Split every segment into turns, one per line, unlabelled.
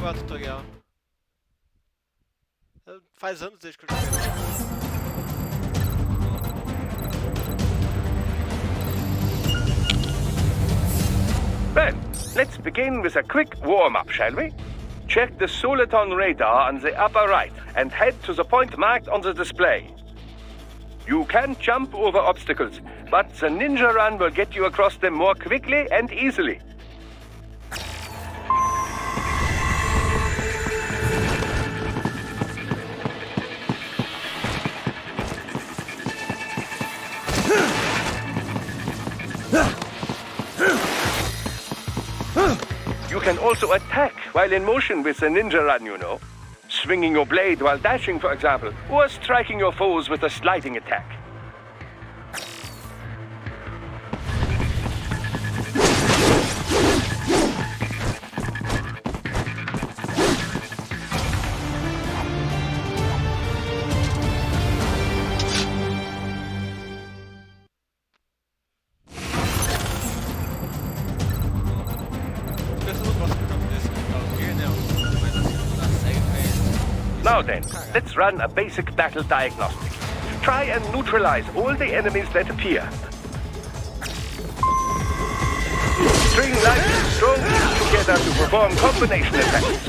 jogar o tutorial. Faz anos desde que eu joguei.
Well, let's begin with a quick warm-up, shall we? Check the Soliton radar on the upper right and head to the point marked on the display. You can jump over obstacles, but the ninja run will get you across them more quickly and easily. You can also attack while in motion with the ninja run, you know. Swinging your blade while dashing, for example, or striking your foes with a sliding attack. Now then, let's run a basic battle diagnostic. Try and neutralize all the enemies that appear. String light and strong teams together to perform combination attacks.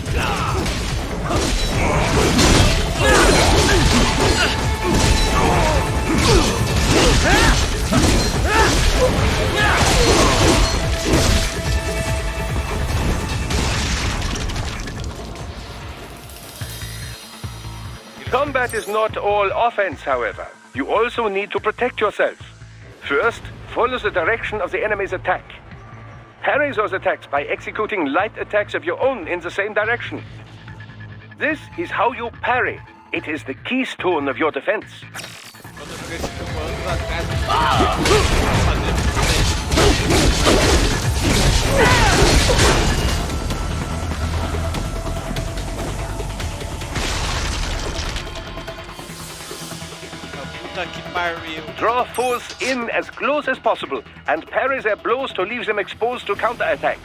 Combat is not all offense, however. You also need to protect yourself. First, follow the direction of the enemy's attack. Parry those attacks by executing light attacks of your own in the same direction. This is how you parry. It is the keystone of your defense.
Quando eu joguei esse jogo anos atrás, que pariu.
Draw foes in as close as possible and parry their blows to leave them exposed to counterattack.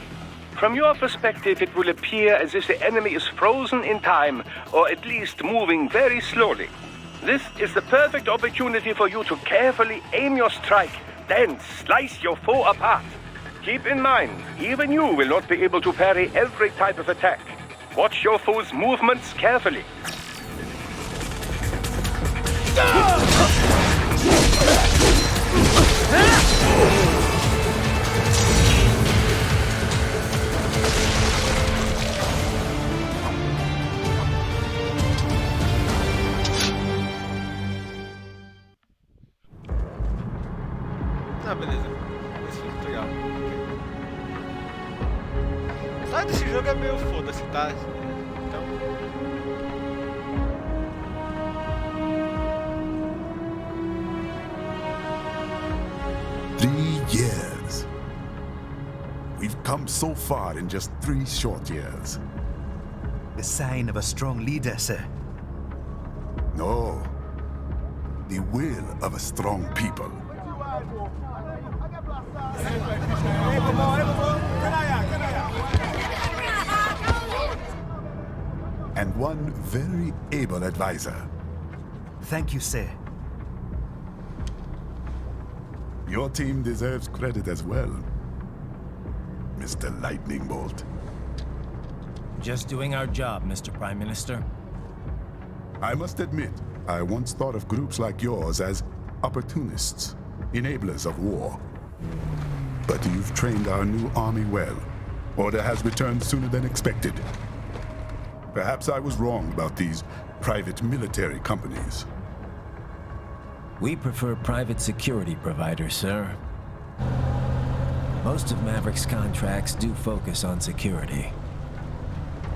From your perspective, it will appear as if the enemy is frozen in time, or at least moving very slowly. This is the perfect opportunity for you to carefully aim your strike, then slice your foe apart. Keep in mind, even you will not be able to parry every type of attack. Watch your foe's movements carefully.
Ah, beleza. Esse foi o tutorial. A história desse jogo é meio foda-se, tá? Então...
3 years. We've come so far in just 3 short years.
The sign of a strong leader, sir.
No. The will of a strong people. And one very able advisor.
Thank you, sir.
Your team deserves credit as well, Mr. Lightning Bolt.
Just doing our job, Mr. Prime Minister.
I must admit, I once thought of groups like yours as opportunists, enablers of war. But you've trained our new army well. Order has returned sooner than expected. Perhaps I was wrong about these private military companies.
We prefer private security providers, sir. Most of Maverick's contracts do focus on security.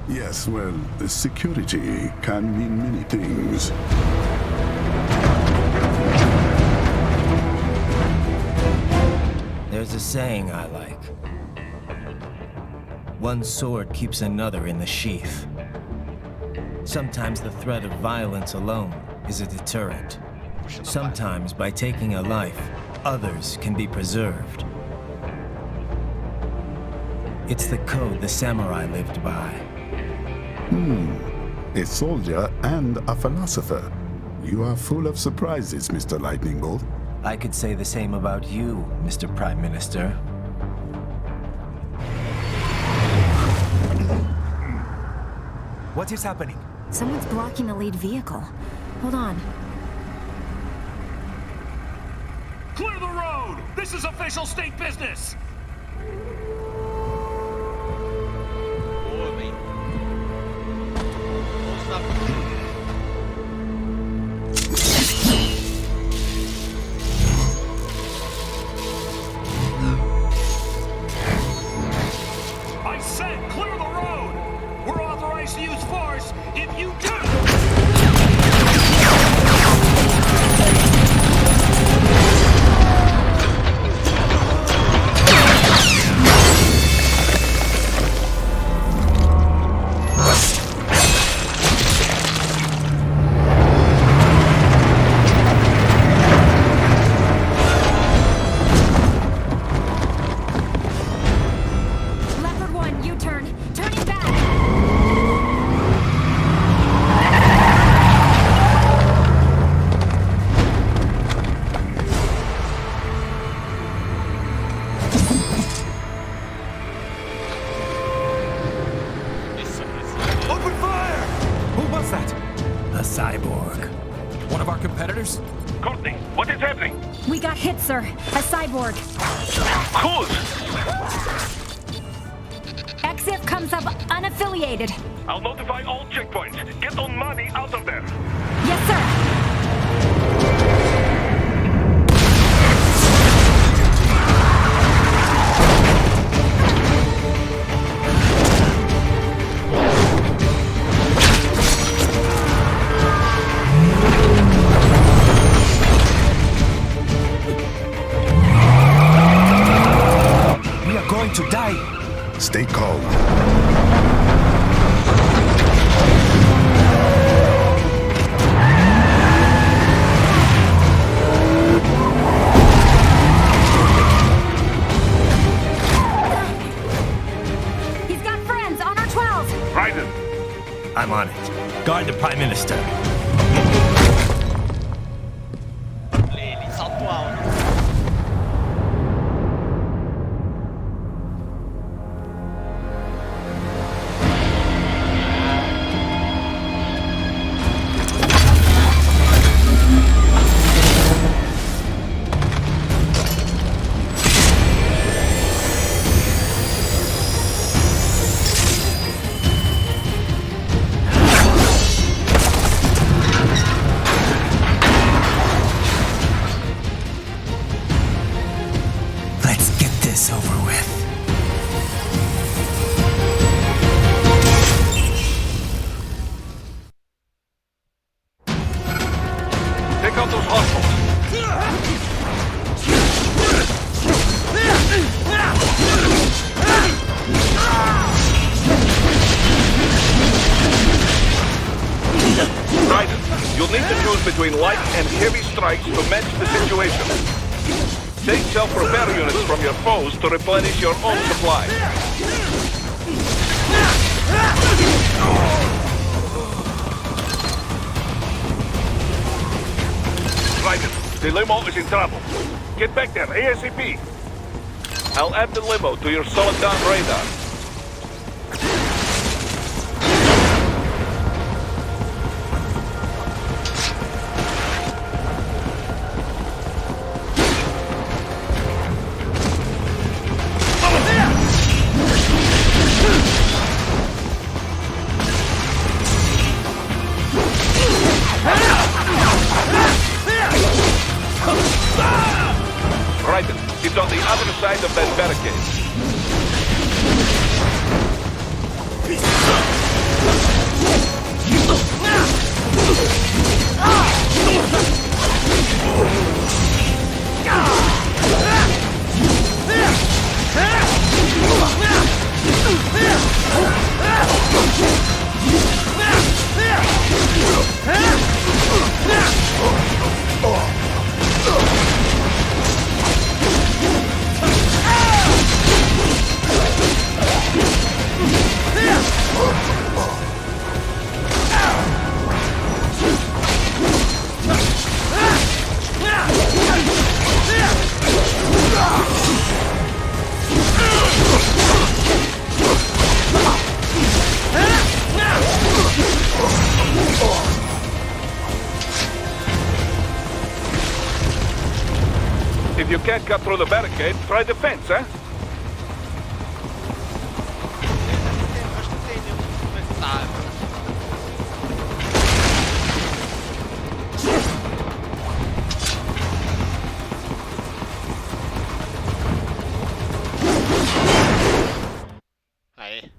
Yes, well, security can mean many things.
There's a saying I like. One sword keeps another in the sheath. Sometimes the threat of violence alone is a deterrent. Sometimes by taking a life, others can be preserved. It's the code the samurai lived by.
A soldier and a philosopher. You are full of surprises, Mr. Lightning Bolt.
I could say the same about you, Mr. Prime Minister.
What is happening?
Someone's blocking the lead vehicle. Hold on.
Clear the road! This is official state business!
Boa, velho. Nossa,
I said clear the road! We're authorized to use force if you do!
Leopard 1, U-turn. Turning back.
isso aqui.
Open fire! Who was that?
A cyborg.
One of our competitors?
Courtney, what is happening?
We got hit, sir. A cyborg.
Whose?
Exif comes up unaffiliated.
I'll notify all checkpoints. Get on money out of there.
Yes, sir.
We are going to die.
Stay calm.
He's got friends on our 12s.
Raiden,
I'm on it. Guard the Prime Minister.
Ele salto alto.
Let's get this over with.
take out those hostiles. Raiden, you'll need to choose between light and heavy strikes to match the situation. Take self-repair units from your foes to replenish your own supply. Raiden, the limo is in trouble. Get back there, ASAP. I'll add the limo to your solid down radar. Raiden, it's on the other side of that barricade. can't cut through the barricade, try the fence, eh?
Acho que tem nenhum inventário. Aí.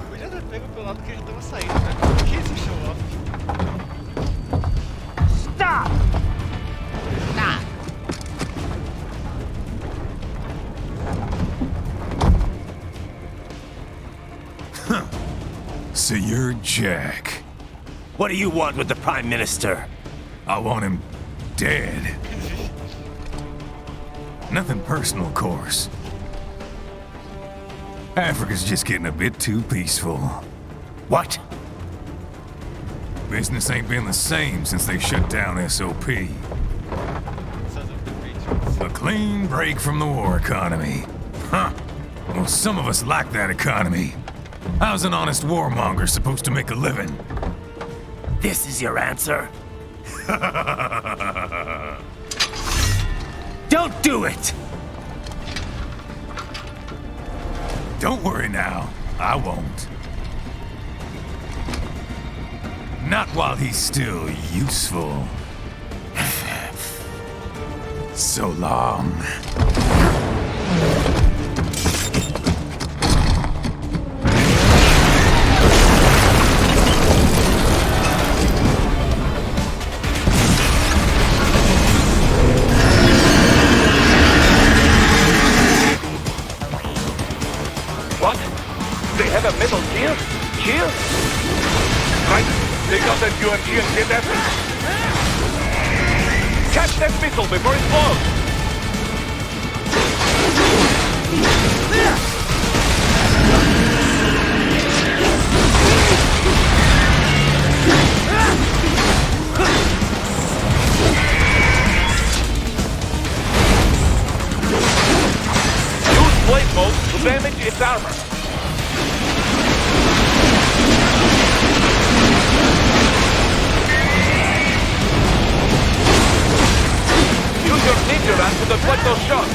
Podia ter pego pelo lado que ele tava saindo, né? Que esse show off?
Stop!
Tá.
So you're Jack.
What do you want with the Prime Minister?
I want him dead. Nothing personal, of course. Africa's just getting a bit too peaceful.
What?
Business ain't been the same since they shut down SOP.
Sons of the Patriots.
A clean break from the war economy. Huh. Well, some of us like that economy. How's an honest warmonger supposed to make a living?
This is your answer? Don't do it!
Don't worry now. I won't. Not while he's still useful. So long.
What? They have a metal gear? Shield? Right. They got that UMG and get that. Catch that missile before it blows! Use blade mode to damage its armor. Use your ninja run to deflect those shots.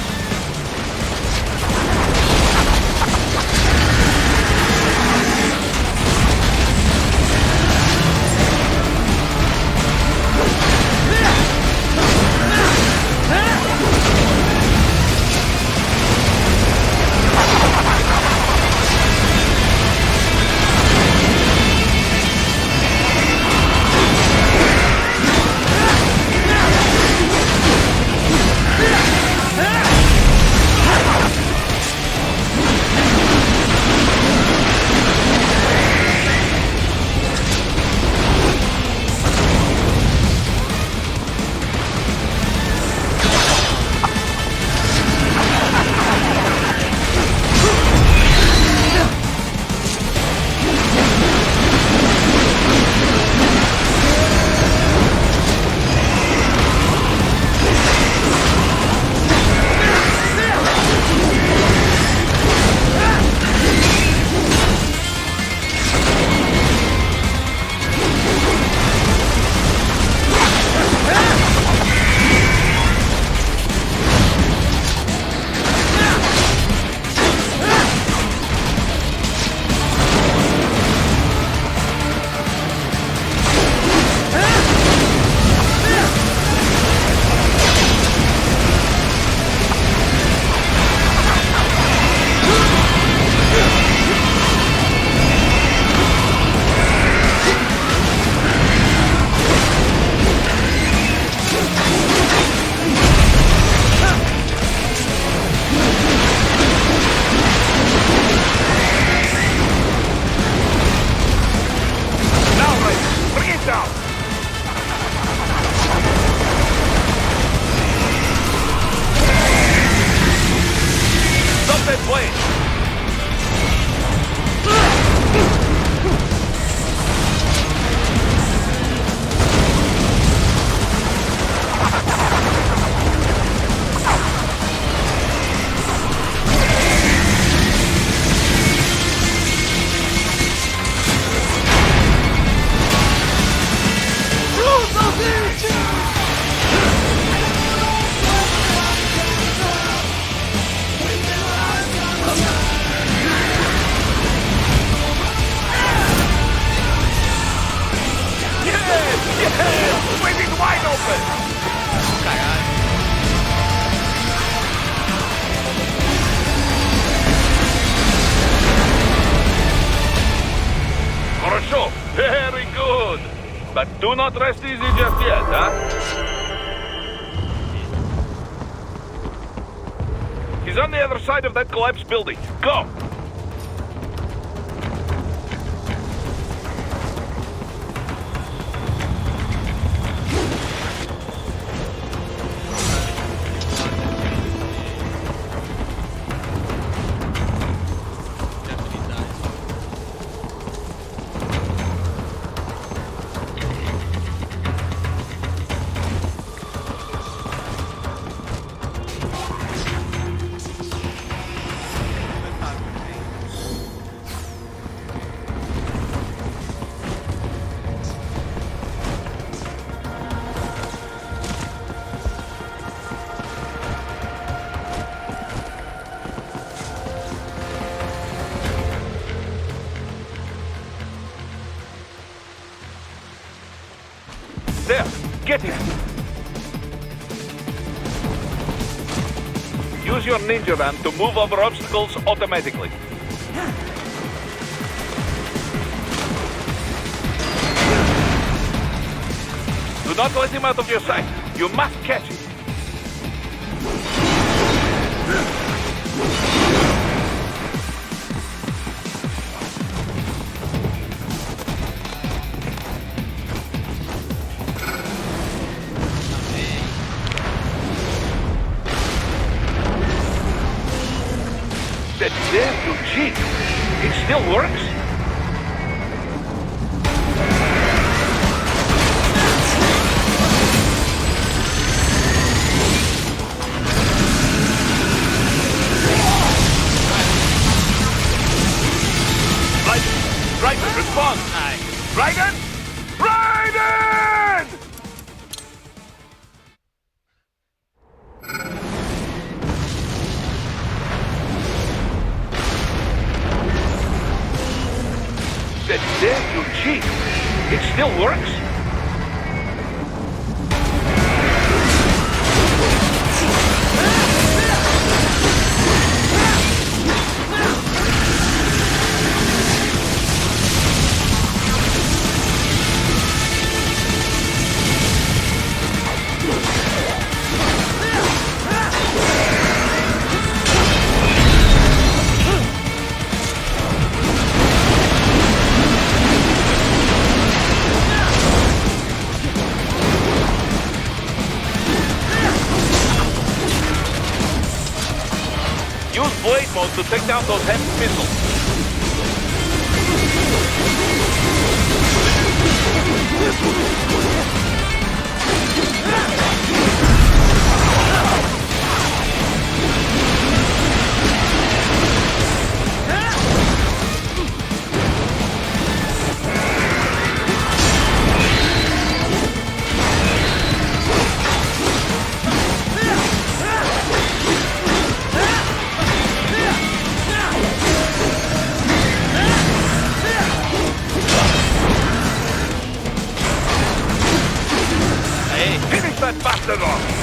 But do not rest easy just yet, huh? He's on the other side of that collapsed building. Go! There, get him! Use your ninja van to move over obstacles automatically. Do not let him out of your sight. You must catch him. That damn new Jeep. It still works? Raiden, respond! Raiden! Raiden! That damn new Jeep. It still works? Use blade mode to take down those heavy missiles. Finish that bastard off!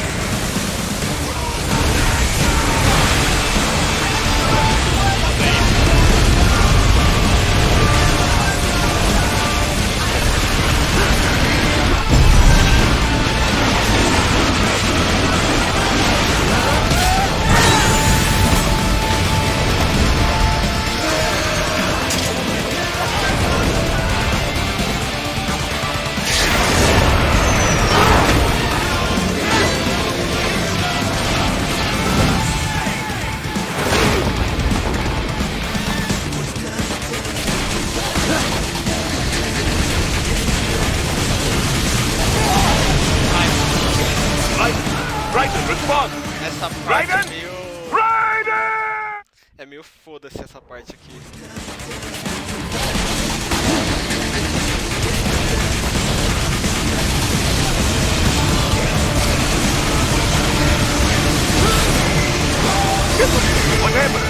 Raiden, respond!
Essa parte
Raiden!
é meio...
Raiden!
É meio foda-se essa parte aqui.
What happened?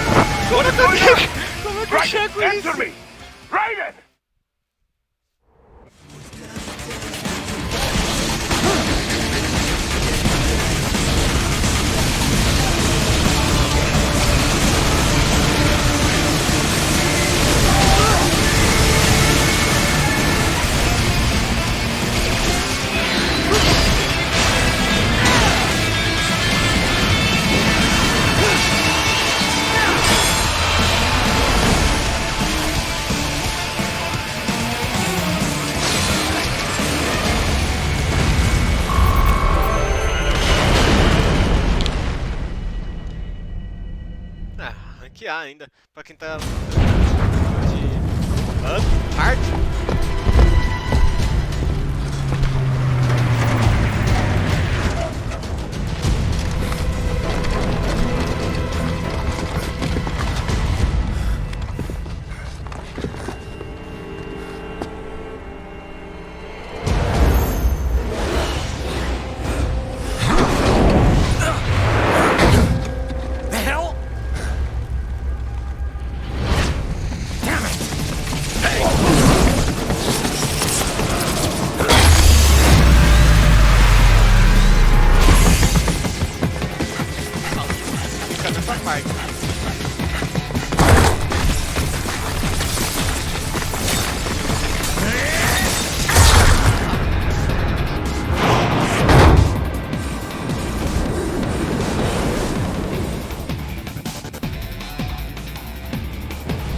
What is going on? Raiden, answer me! Raiden!
desbloquear ainda. Pra quem tá... de... hard.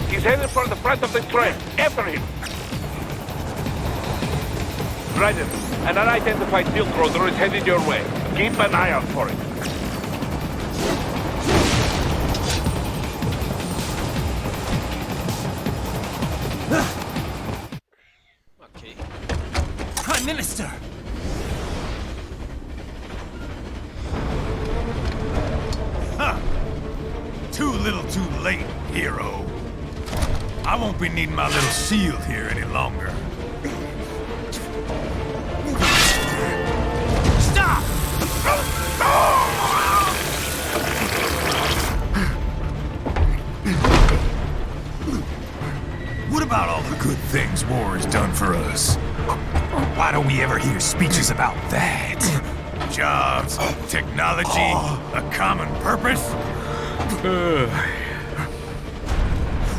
He's headed for the front of the train. After him. Raiden, an unidentified Silk Roader is headed your way. Keep an eye out for it.
Ok.
Prime Minister!
Huh. Too little too late, hero. I won't be needing my little shield here any longer.
Stop!
What about all the good things war has done for us? Why don't we ever hear speeches about that? Jobs, technology, a common purpose?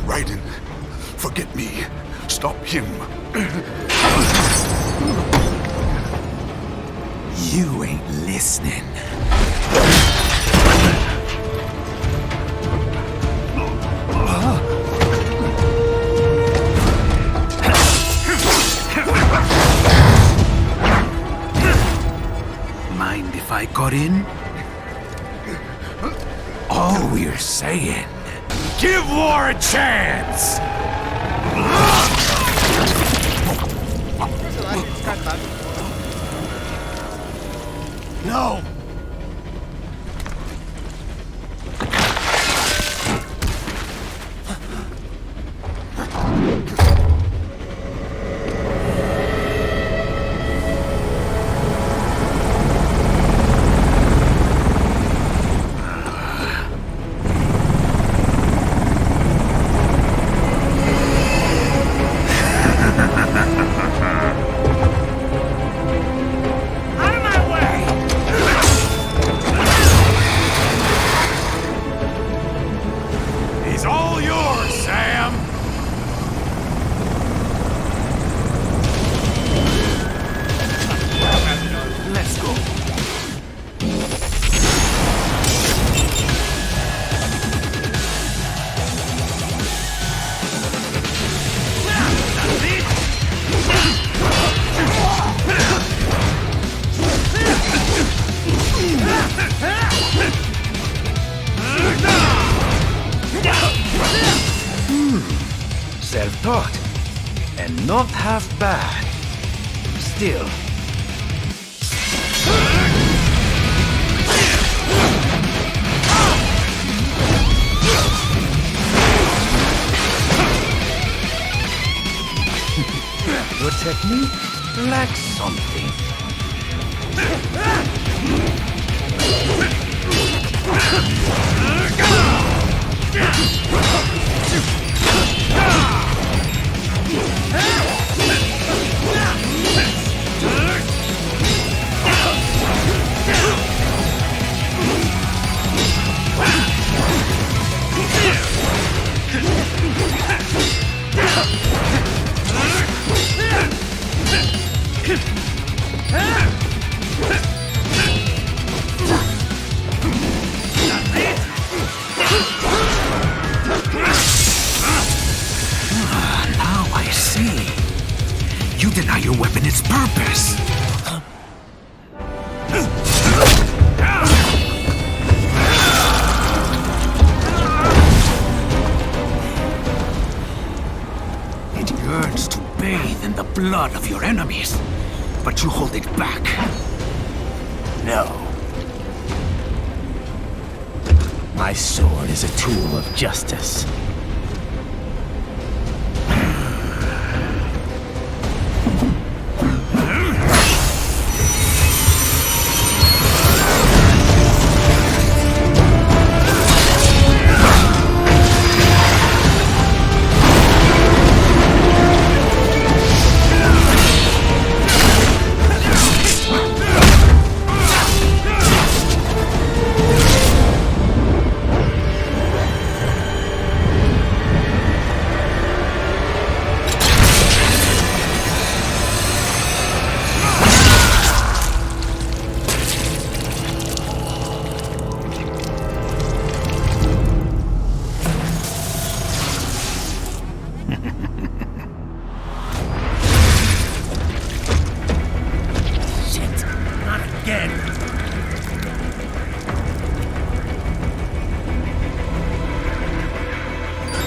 Raiden, forget me. Stop him.
You ain't listening. Mind if I cut in? All we're saying...
Give war a chance!
Personagem descartável.
No!
Self-taught. And not half bad. Still. Your technique lacks something. Now I see. You deny your weapon its purpose. to bathe in the blood of your enemies, but you hold it back. No.
My sword is a tool of justice.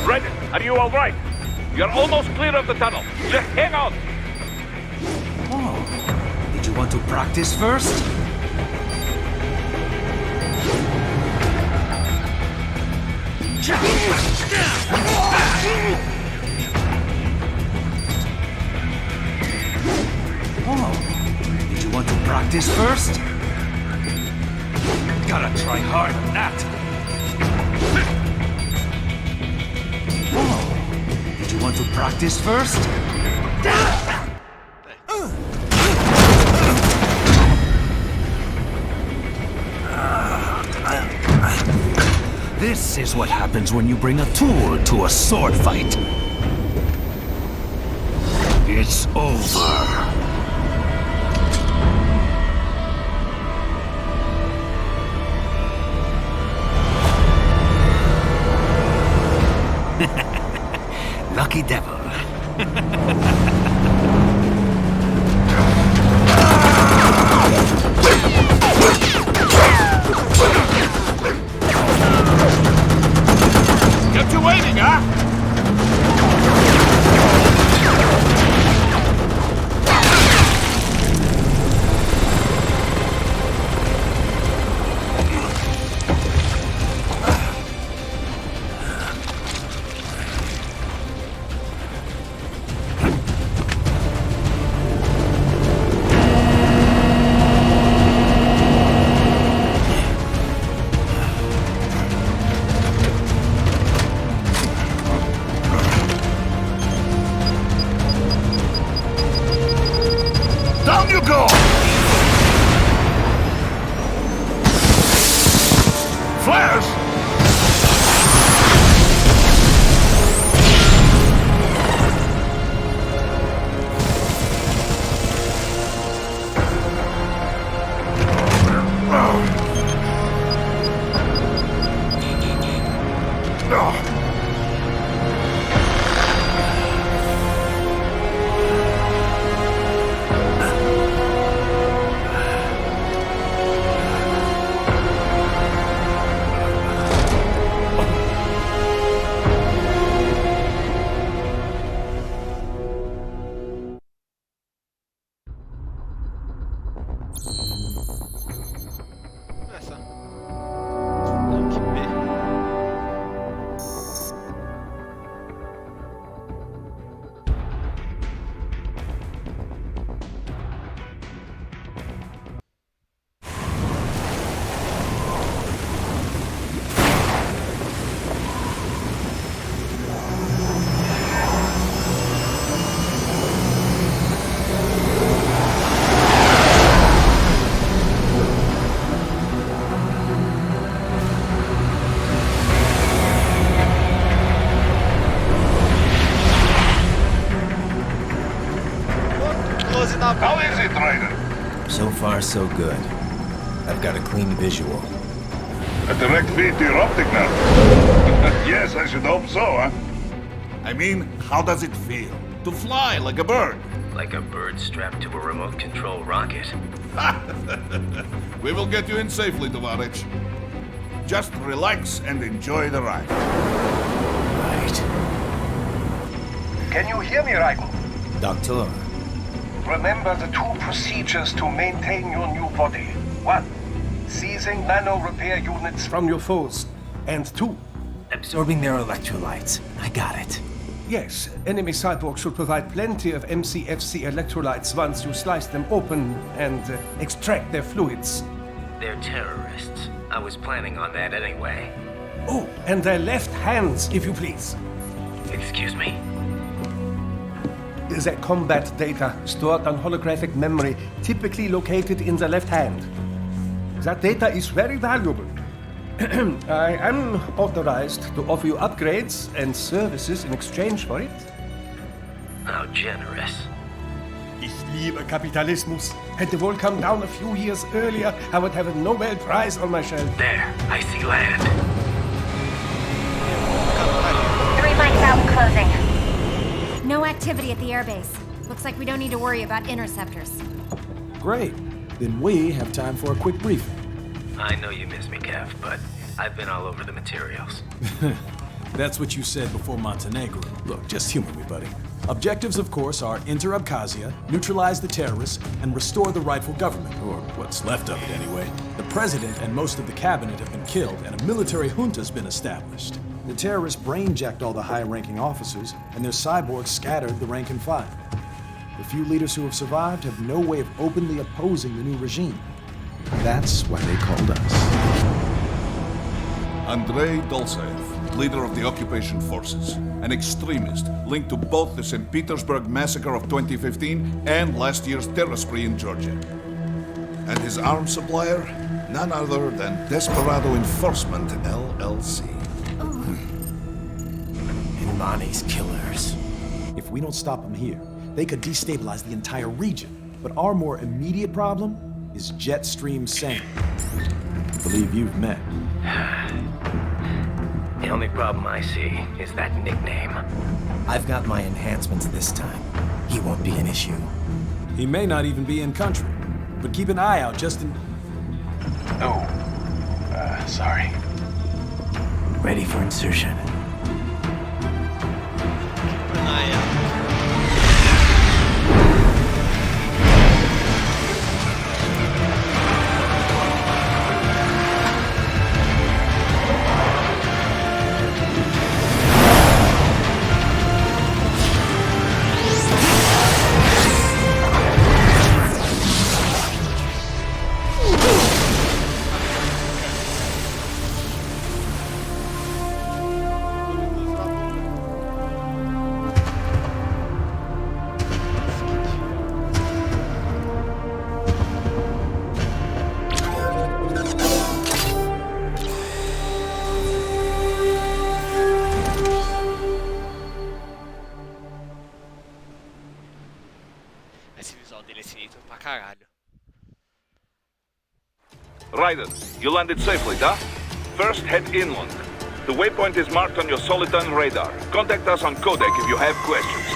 Red, are you all right? You're almost clear of the tunnel. Just hang on.
Oh, did you want to practice first? Oh, did you want to practice first? Gotta try harder than that. Oh, did you want to practice first? This is what happens when you bring a tool to a sword fight. It's over. Lucky devil.
Kept you waiting, huh?
Down you go! Flares!
Essa. Não, que B. Close na
How is it, Ryder?
So far, so good. I've got a clean visual.
A direct feed to your optic nerve. Yes, I should hope so, huh?
I mean, how does it feel? To fly like a bird?
Like a bird strapped to a remote control rocket.
We will get you in safely, Tovarich. Just relax and enjoy the ride.
Right.
Can you hear me, Raiko?
Doctor.
Remember the two procedures to maintain your new body. 1. Seizing nano-repair units
from your foes. And 2.
Absorbing their electrolytes. I got it.
Yes, enemy cyborgs should provide plenty of MCFC electrolytes once you slice them open and extract their fluids.
They're terrorists. I was planning on that anyway.
Oh, and their left hands, if you please.
Excuse me?
Their combat data stored on holographic memory, typically located in the left hand. That data is very valuable. I am authorized to offer you upgrades and services in exchange for it.
How generous.
Ich liebe Kapitalismus. Had the wall come down a few years earlier, I would have a Nobel Prize on my shelf.
There, I see land.
3 mics out and closing. No activity at the airbase. Looks like we don't need to worry about interceptors.
Great. Then we have time for a quick briefing.
I know you miss me, Kev, but I've been all over the materials.
That's what you said before Montenegro. Look, just humor me, buddy. Objectives, of course, are enter Abkhazia, neutralize the terrorists, and restore the rightful government, or what's left of it anyway. The president and most of the cabinet have been killed, and a military junta's been established. The terrorists brain-jacked all the high-ranking officers, and their cyborgs scattered the rank and file. The few leaders who have survived have no way of openly opposing the new regime. That's why they called us.
Andrei Dolzaev, leader of the occupation forces, an extremist linked to both the St. Petersburg massacre of 2015 and last year's terror spree in Georgia. And his arms supplier, none other than Desperado Enforcement, LLC.
Imani's killers.
If we don't stop them here, they could destabilize the entire region. But our more immediate problem is Jetstream Sam. I believe you've met.
The only problem I see is that nickname. I've got my enhancements this time. He won't be an issue.
He may not even be in country, but keep an eye out just in...
Oh, sorry.
Ready for insertion.
Esse visual dele é sinistro pra caralho.
Raiden, you landed safely, da? First, head inland. The waypoint is marked on your Soliton radar. Contact us on Codec if you have questions.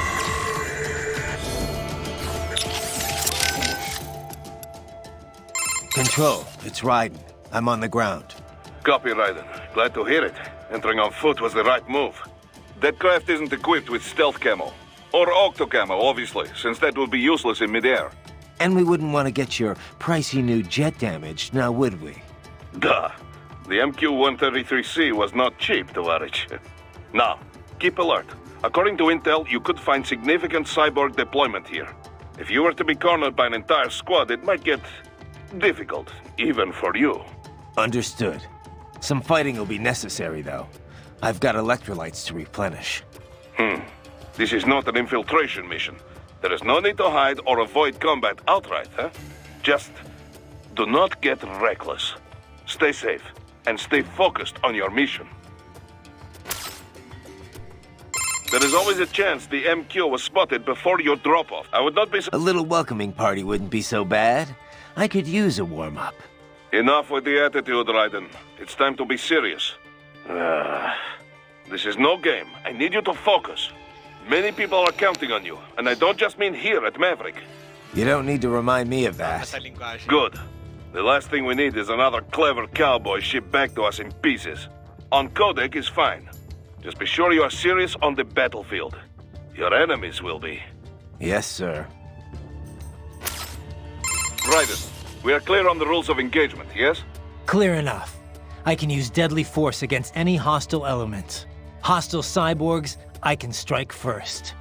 Control, it's Raiden. I'm on the ground.
Copy, Raiden. Glad to hear it. Entering on foot was the right move. That craft isn't equipped with stealth camo. Or octo-camo, obviously, since that would be useless in midair.
And we wouldn't want to get your pricey new jet damaged, now would we?
Duh. The MQ-133C was not cheap, Tovarich. Now, keep alert. According to intel, you could find significant cyborg deployment here. If you were to be cornered by an entire squad, it might get difficult, even for you.
Understood. Some fighting will be necessary, though. I've got electrolytes to replenish.
This is not an infiltration mission. There is no need to hide or avoid combat outright, huh? Just do not get reckless. Stay safe, and stay focused on your mission. There is always a chance the MQ was spotted before your drop-off. I would not be...
A little welcoming party wouldn't be so bad. I could use a warm-up.
Enough with the attitude, Raiden. It's time to be serious. This is no game. I need you to focus. Many people are counting on you, and I don't just mean here at Maverick.
You don't need to remind me of that.
Essa linguagem.
Good. The last thing we need is another clever cowboy shipped back to us in pieces. On Codec is fine. Just be sure you are serious on the battlefield. Your enemies will be.
Yes, sir.
Raiden, we are clear on the rules of engagement, yes?
Clear enough. I can use deadly force against any hostile elements. Hostile cyborgs, I can strike first.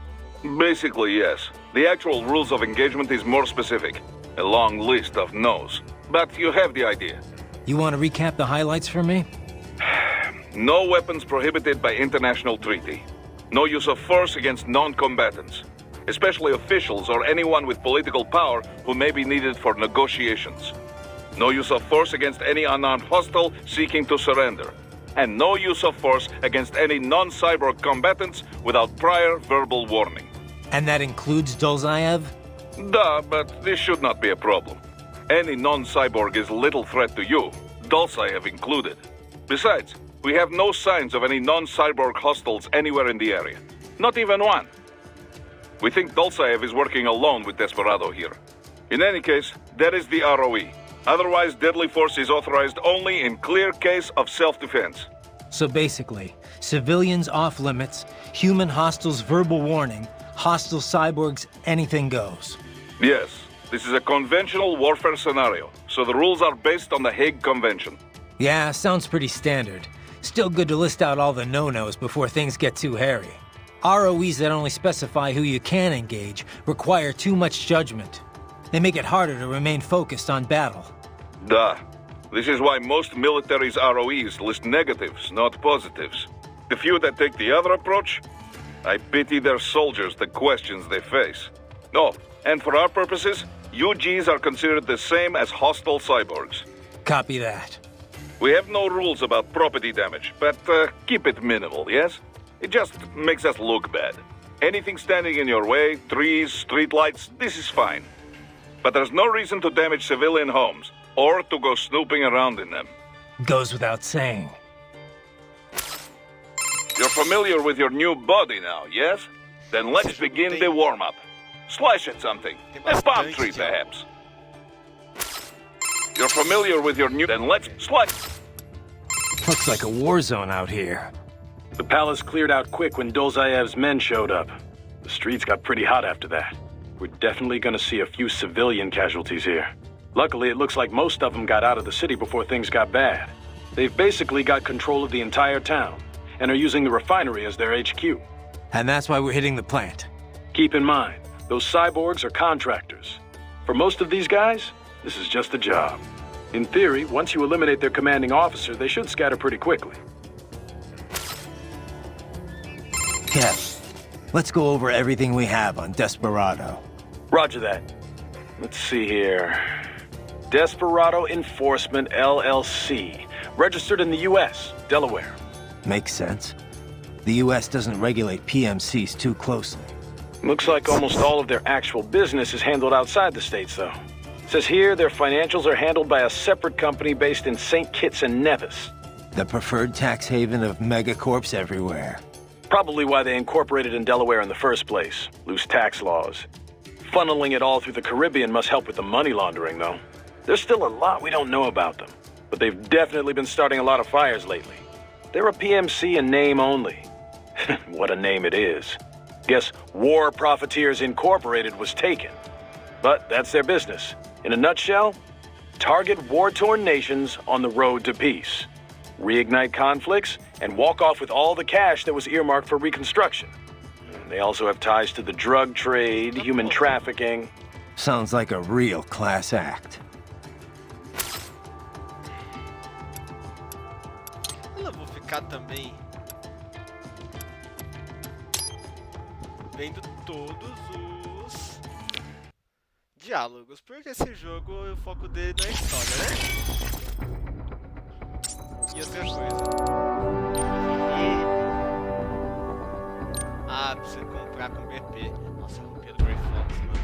Basically, yes. The actual rules of engagement is more specific. A long list of no's. But you have the idea.
You want to recap the highlights for me?
No weapons prohibited by international treaty. No use of force against non-combatants, especially officials or anyone with political power who may be needed for negotiations. No use of force against any unarmed hostile seeking to surrender. And no use of force against any non-cyborg combatants without prior verbal warning.
And that includes Dolzaev?
Duh, but this should not be a problem. Any non-cyborg is little threat to you, Dolzaev included. Besides, we have no signs of any non-cyborg hostiles anywhere in the area. Not even one. We think Dolzaev is working alone with Desperado here. In any case, that is the ROE. Otherwise, deadly force is authorized only in clear case of self-defense.
So basically, civilians off limits, human hostiles verbal warning, hostile cyborgs anything goes.
Yes, this is a conventional warfare scenario, so the rules are based on the Hague Convention.
Yeah, sounds pretty standard. Still good to list out all the no-nos before things get too hairy. ROEs that only specify who you can engage require too much judgment. They make it harder to remain focused on battle.
Duh. This is why most militaries' ROEs list negatives, not positives. The few that take the other approach, I pity their soldiers the questions they face. Oh, and for our purposes, UGs are considered the same as hostile cyborgs.
Copy that.
We have no rules about property damage, but keep it minimal, yes? It just makes us look bad. Anything standing in your way, trees, streetlights, this is fine. But there's no reason to damage civilian homes, or to go snooping around in them.
Goes without saying.
You're familiar with your new body now, yes? Then let's begin the warm-up. Slash at something. A palm tree, perhaps. You're familiar with your new... Then let's slash...
Looks like a war zone out here.
The palace cleared out quick when Dolzaev's men showed up. The streets got pretty hot after that. We're definitely gonna see a few civilian casualties here. Luckily, it looks like most of them got out of the city before things got bad. They've basically got control of the entire town, and are using the refinery as their HQ.
And that's why we're hitting the plant.
Keep in mind, those cyborgs are contractors. For most of these guys, this is just a job. In theory, once you eliminate their commanding officer, they should scatter pretty quickly.
Kev, let's go over everything we have on Desperado.
Roger that. Let's see here. Desperado Enforcement, LLC. Registered in the U.S., Delaware.
Makes sense. The U.S. doesn't regulate PMCs too closely.
Looks like almost all of their actual business is handled outside the States, though. Says here their financials are handled by a separate company based in St. Kitts and Nevis.
The preferred tax haven of megacorps everywhere.
Probably why they incorporated in Delaware in the first place. Loose tax laws. Funneling it all through the Caribbean must help with the money laundering, though. There's still a lot we don't know about them, but they've definitely been starting a lot of fires lately. They're a PMC in name only. What a name it is. Guess War Profiteers Incorporated was taken. But that's their business. In a nutshell, target war-torn nations on the road to peace. Reignite conflicts, and walk off with all the cash that was earmarked for reconstruction. They also have ties to the drug trade, human trafficking.
Sounds like a real class act.
Eu vou ficar também vendo todos os diálogos, porque esse jogo o foco dele não é história, né? E outra coisa. Ah, precisa comprar com BP. Nossa, a roupinha do Grey Fox, mano.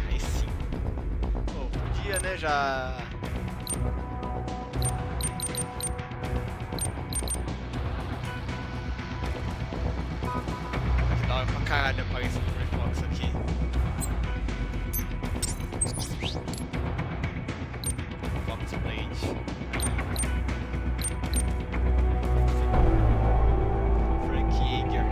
Aí sim. Pô, podia, né, já... Da hora pra caralho aparecer o Grey Fox aqui. Fox Blade. Frank Yeager.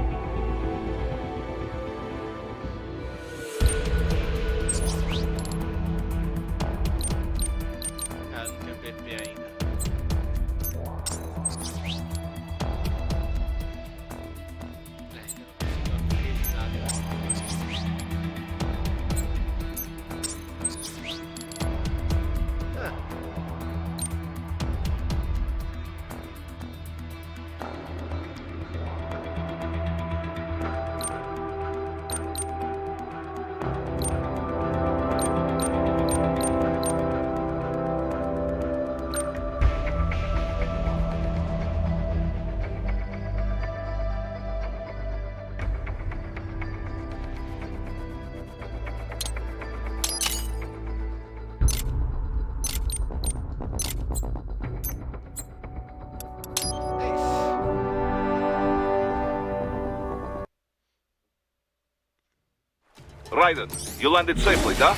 Raiden, you landed safely, da?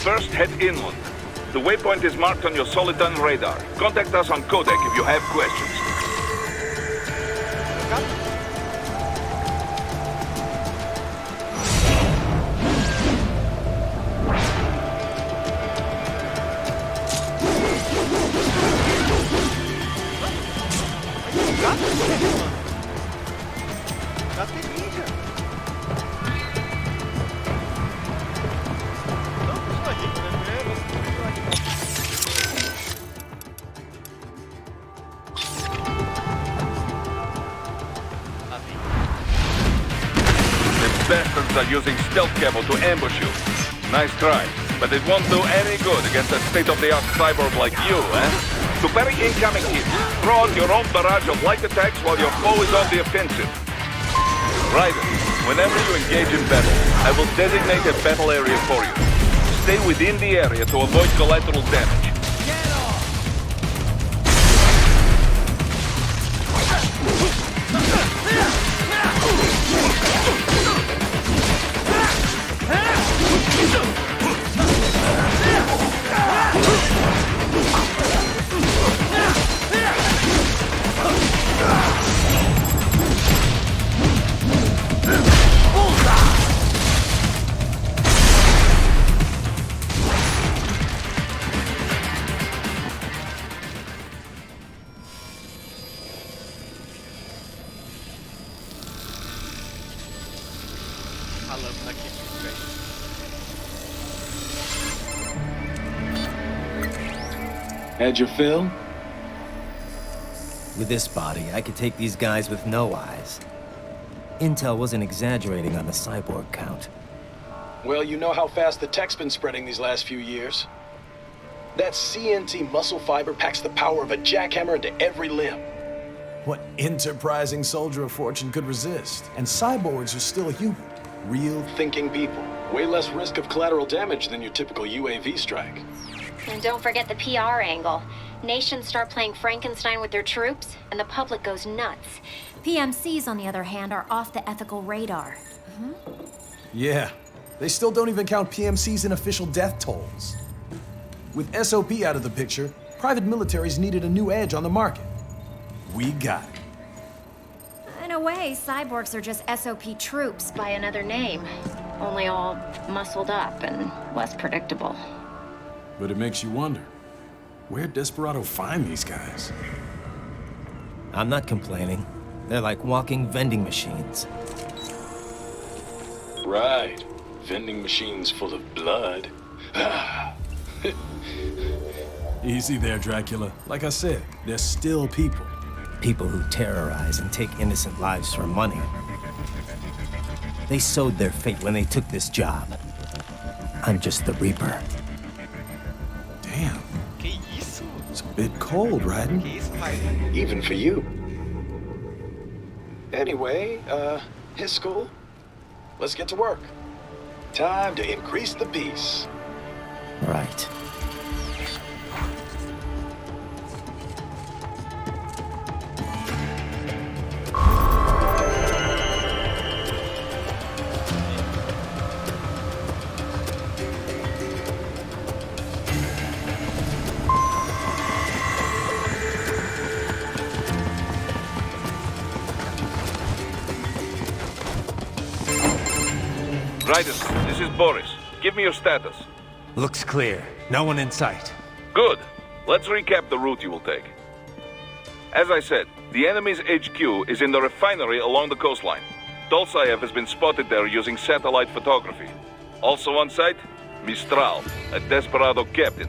First, head inland. The waypoint is marked on your Soliton radar. Contact us on Codec if you have questions. Bastards are using stealth camo to ambush you. Nice try, but it won't do any good against a state-of-the-art cyborg like you, eh? To parry incoming hits, throw out your own barrage of light attacks while your foe is on the offensive. Raiden, whenever you engage in battle, I will designate a battle area for you. Stay within the area to avoid collateral damage.
Had your fill?
With this body, I could take these guys with no eyes. Intel wasn't exaggerating on the cyborg count.
Well, you know how fast the tech's been spreading these last few years. That CNT muscle fiber packs the power of a jackhammer into every limb.
What enterprising soldier of fortune could resist? And cyborgs are still human. Real
thinking people. Way less risk of collateral damage than your typical UAV strike.
And don't forget the PR angle. Nations start playing Frankenstein with their troops, and the public goes nuts. PMCs, on the other hand, are off the ethical radar.
Yeah, they still don't even count PMCs in official death tolls. With SOP out of the picture, private militaries needed a new edge on the market. We got it.
In a way, cyborgs are just SOP troops by another name. Only all muscled up and less predictable.
But it makes you wonder, where'd Desperado find these guys?
I'm not complaining. They're like walking vending machines.
Right. Vending machines full of blood.
Easy there, Dracula. Like I said, they're still people.
People who terrorize and take innocent lives for money. They sowed their fate when they took this job. I'm just the Reaper.
Damn.
Que isso?
It's a bit cold, Raiden.
Que isso, Raiden?
Even for you. Anyway, his school. Let's get to work. Time to increase the peace.
Right.
Raiden, this is Boris. Give me your status.
Looks clear. No one in sight.
Good. Let's recap the route you will take. As I said, the enemy's HQ is in the refinery along the coastline. Dolzaev has been spotted there using satellite photography. Also on site, Mistral, a Desperado captain.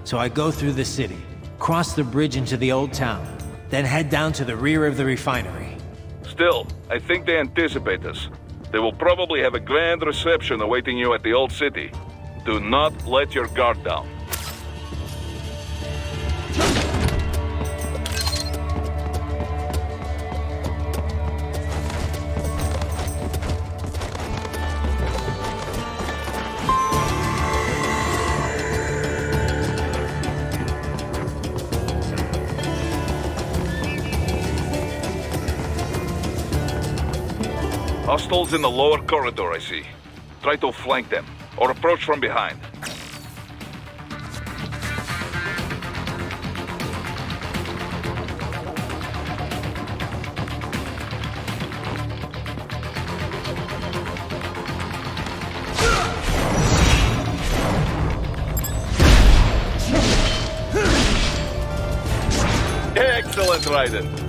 So I go through the city, cross the bridge into the old town, then head down to the rear of the refinery.
Still, I think they anticipate us. They will probably have a grand reception awaiting you at the old city. Do not let your guard down. Hostiles in the lower corridor, I see. Try to flank them, or approach from behind. Excellent, Raiden.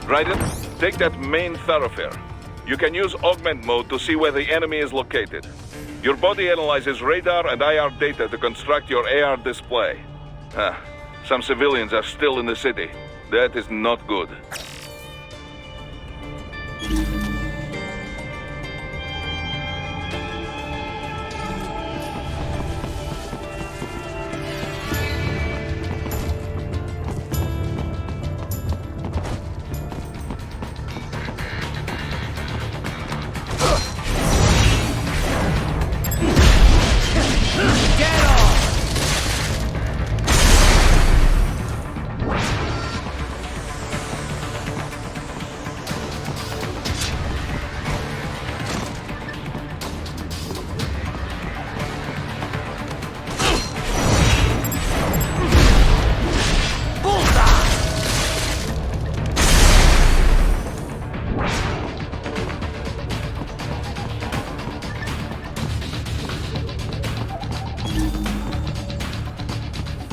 Raiden, take that main thoroughfare. You can use augment mode to see where the enemy is located. Your body analyzes radar and IR data to construct your AR display. Some civilians are still in the city. That is not good.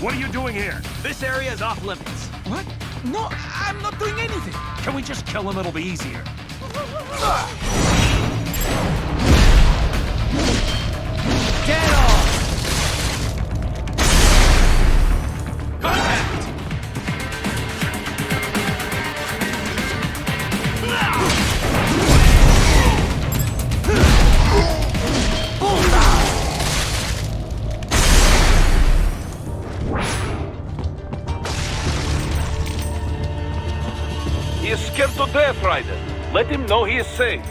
What are you doing here? This area is off limits.
What? No, I'm not doing anything.
Can we just kill him? It'll be easier.
Get off!
Contact!
He is scared to death, Raiden. Let him know he is safe.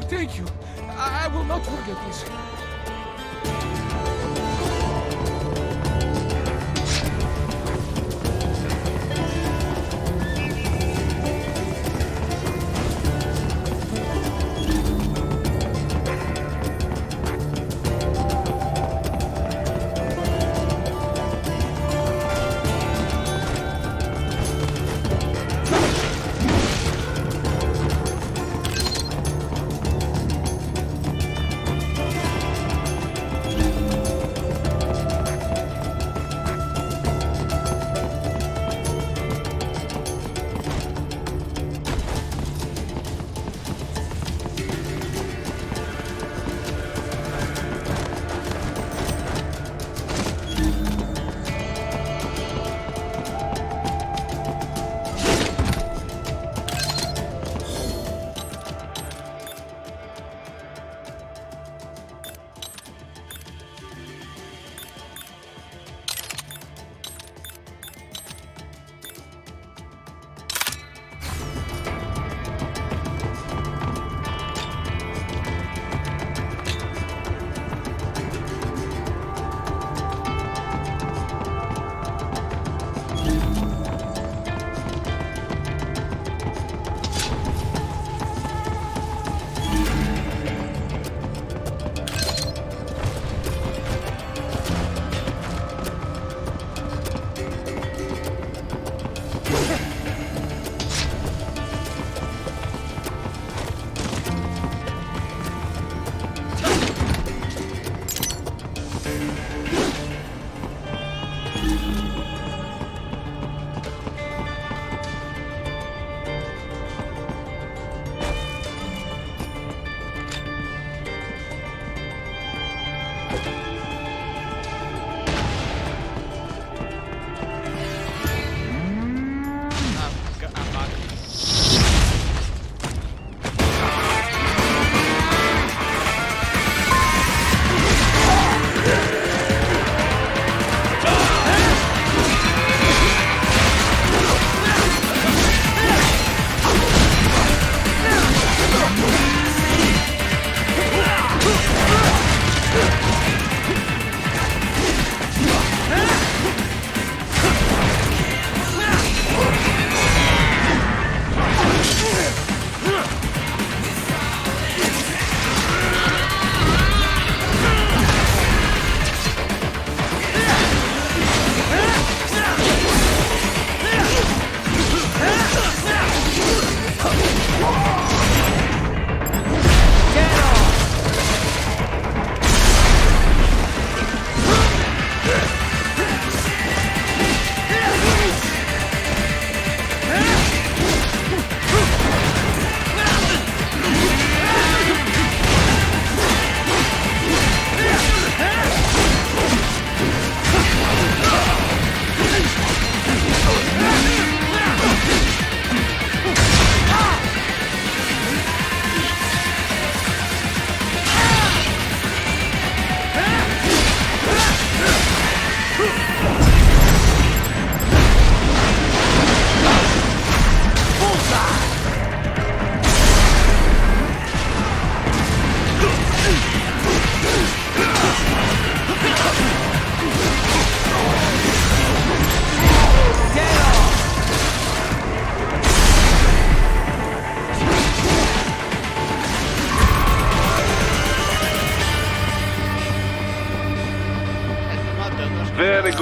Thank you. I will not forget this.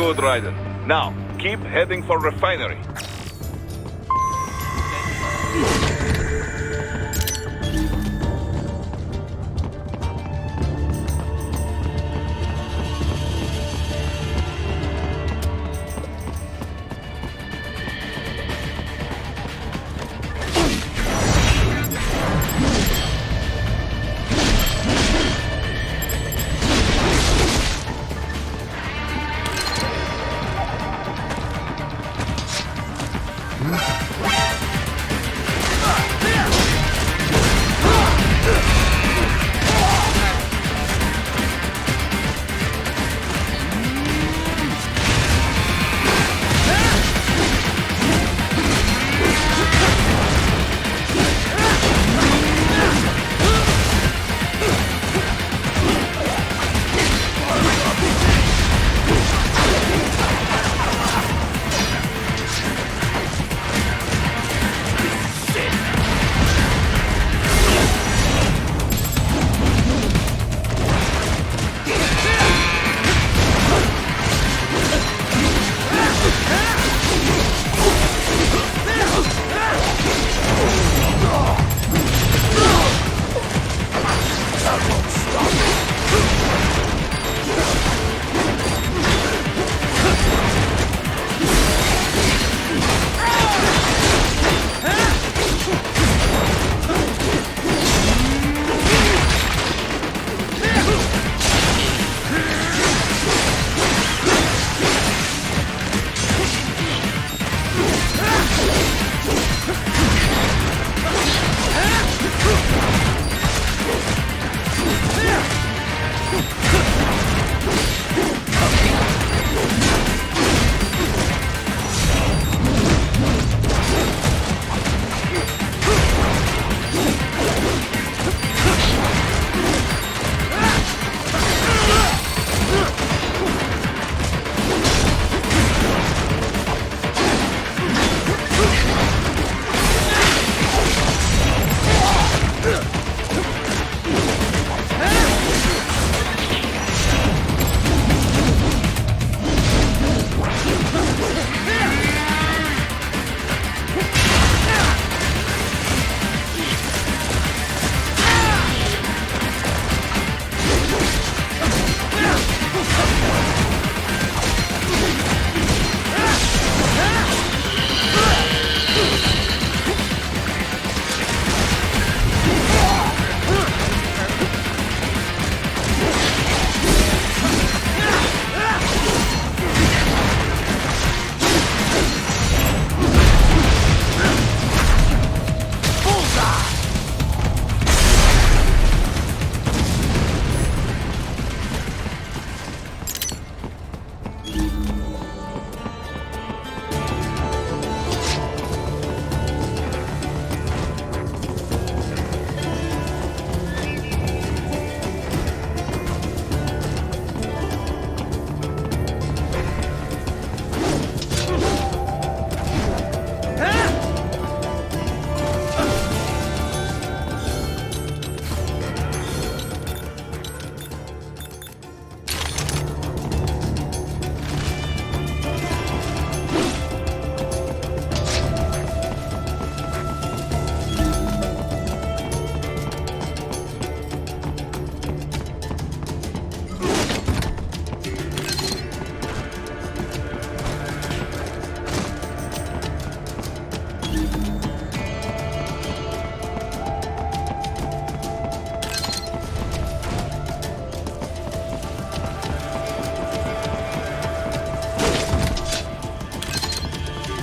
good, Raiden. Now, keep heading for refinery.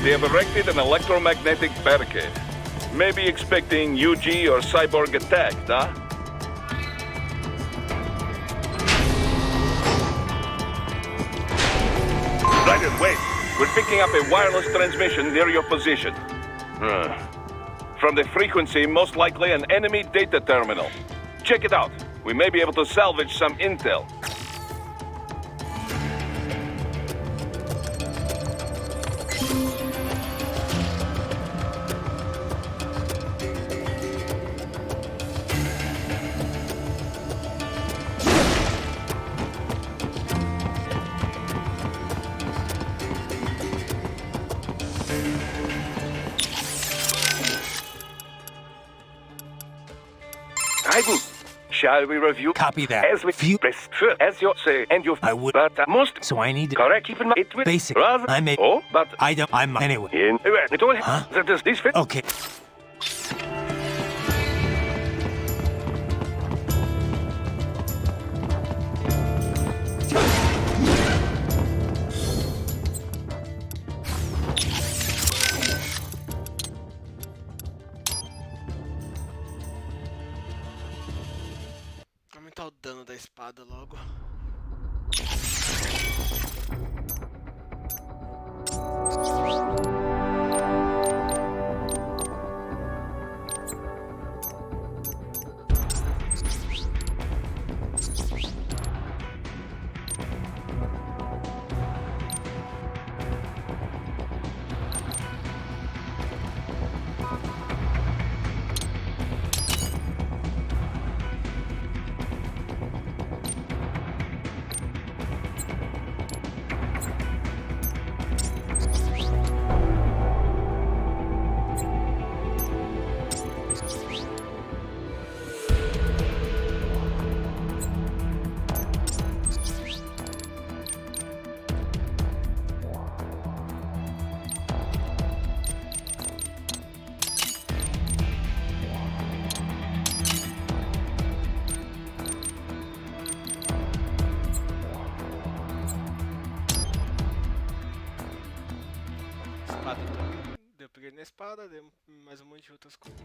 They have erected an electromagnetic barricade. Maybe expecting UG or Cyborg attack, huh? Raiden, wait! We're picking up a wireless transmission near your position. From the frequency, most likely an enemy data terminal. Check it out. We may be able to salvage some intel.
Raiden, shall we review?
Copy that.
As we as you say, and you.
I would.
But most.
So I need to.
Correct. Keep in mind. It will.
Basic.
Rather.
I may.
Oh, but.
I don't. I'm anyway.
In. It all.
Huh?
Does this fit?
Okay.
Aumentar o dano da espada logo. Deu upgrade na espada, deu mais um monte de outras coisas.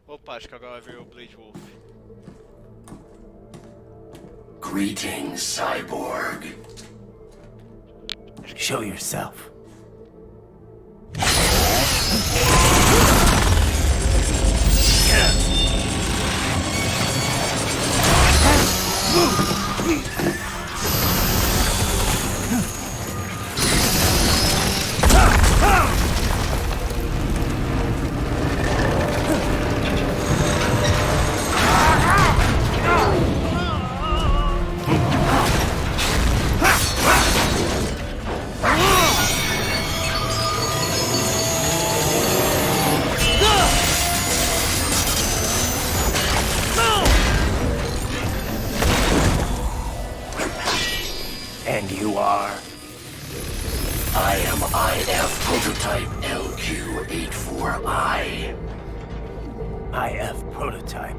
Opa, acho que agora vai vir o Blade Wolf.
Greetings, cyborg.
Show yourself.
And you are? I am IF Prototype LQ-84I.
IF Prototype.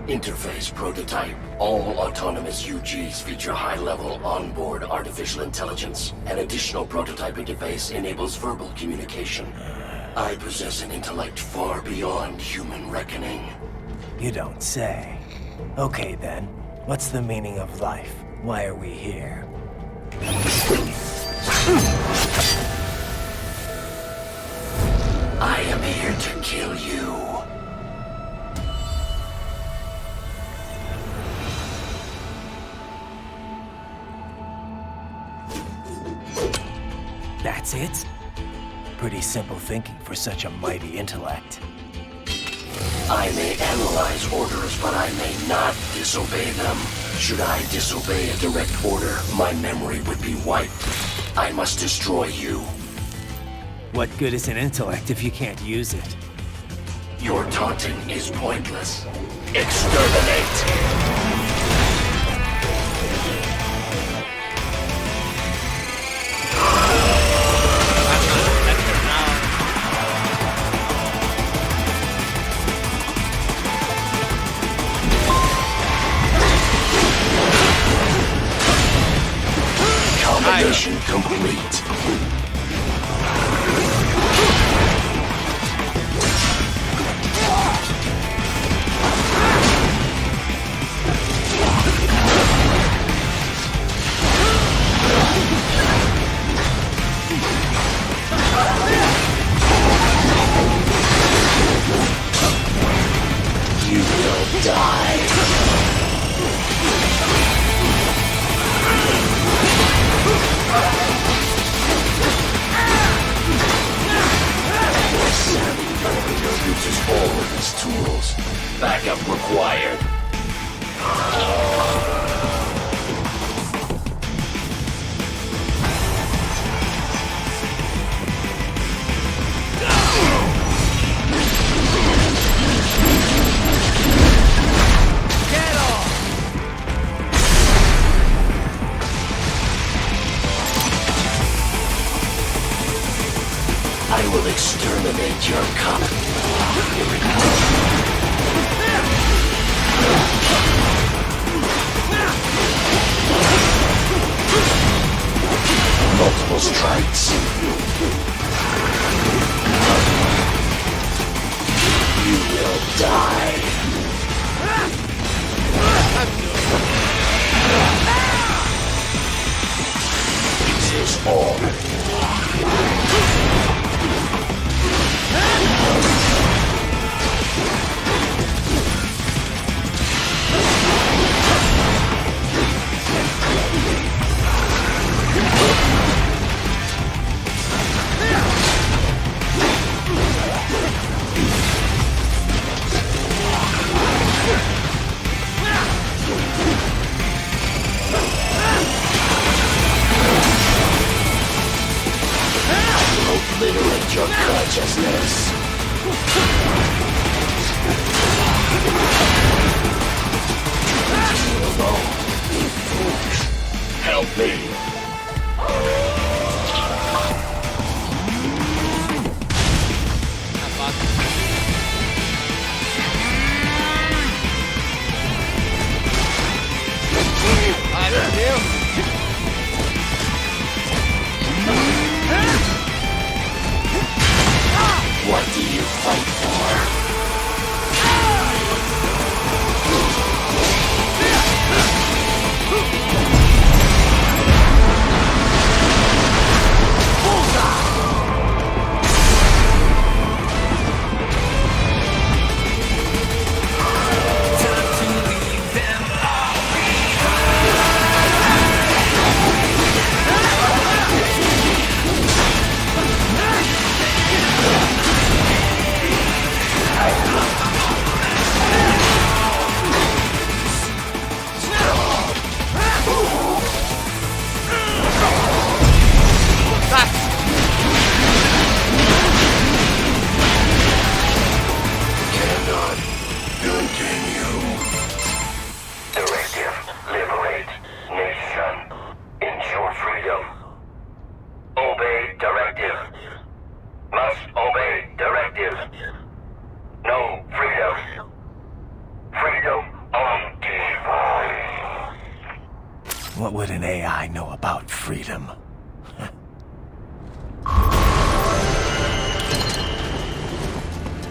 Interface Prototype. All autonomous UGs feature high-level onboard artificial intelligence. An additional prototype interface enables verbal communication. I possess an intellect far beyond human reckoning.
You don't say. Okay then, what's the meaning of life? Why are we here?
I am here to kill you.
That's it? Pretty simple thinking for such a mighty intellect.
I may analyze orders, but I may not disobey them. Should I disobey a direct order, my memory would be wiped. I must destroy you.
What good is an intellect if you can't use it?
Your taunting is pointless. Exterminate! Mission complete. will die. Your savvy Terminator uses all of his tools. Backup required. I will exterminate your multiple strikes. You will die. This is all. Obliterate your consciousness. Alone. Help me.
Ai, meu Deus!
What do you fight for?
What would an AI know about freedom?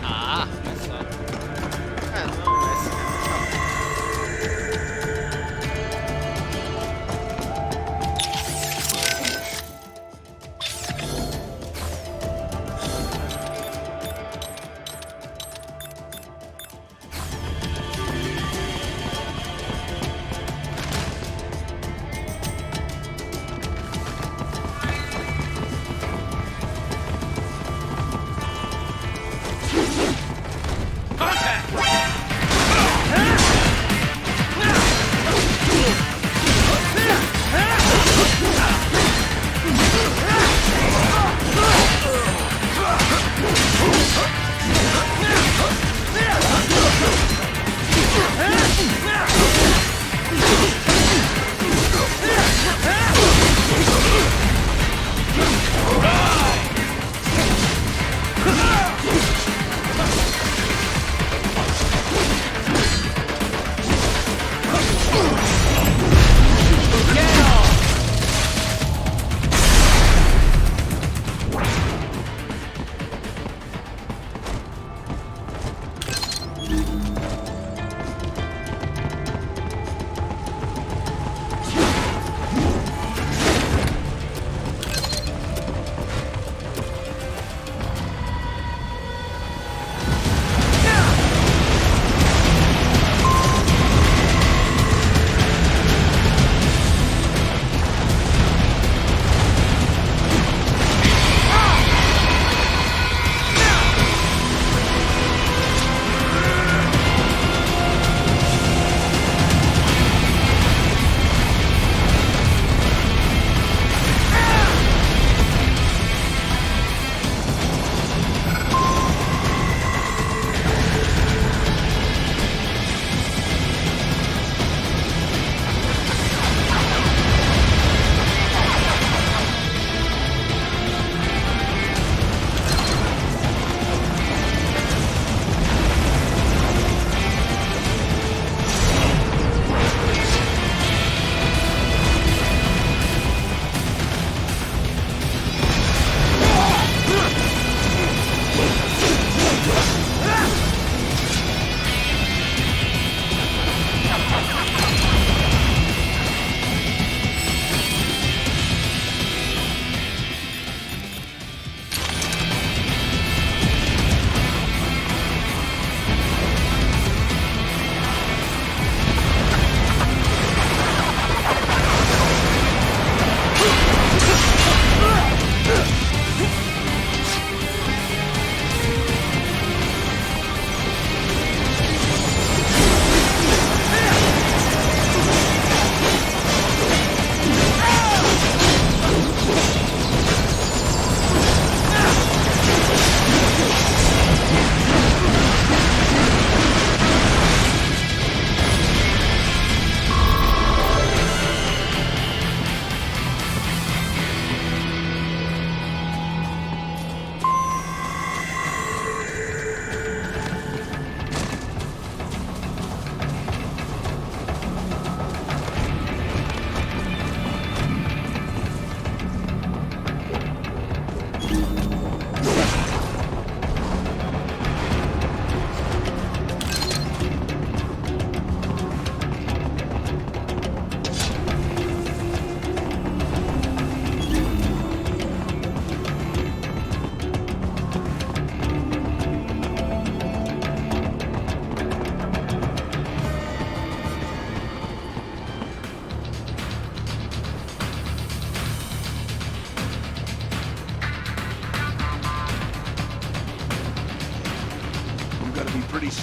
Ah, olha só. Ah, não, mas...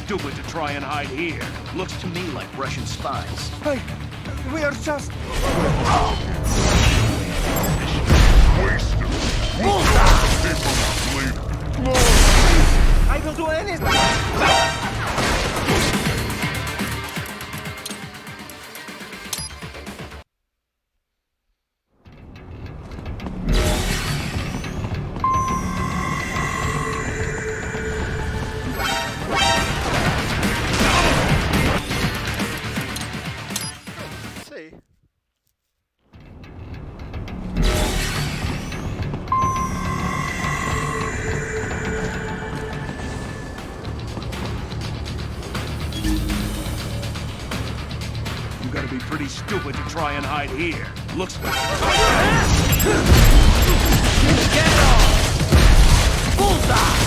stupid to try and hide here. Looks to me like Russian spies.
We are just... I will do anything!
See.
You gotta be pretty stupid to try and hide here. Looks...
Get off! Bullseye!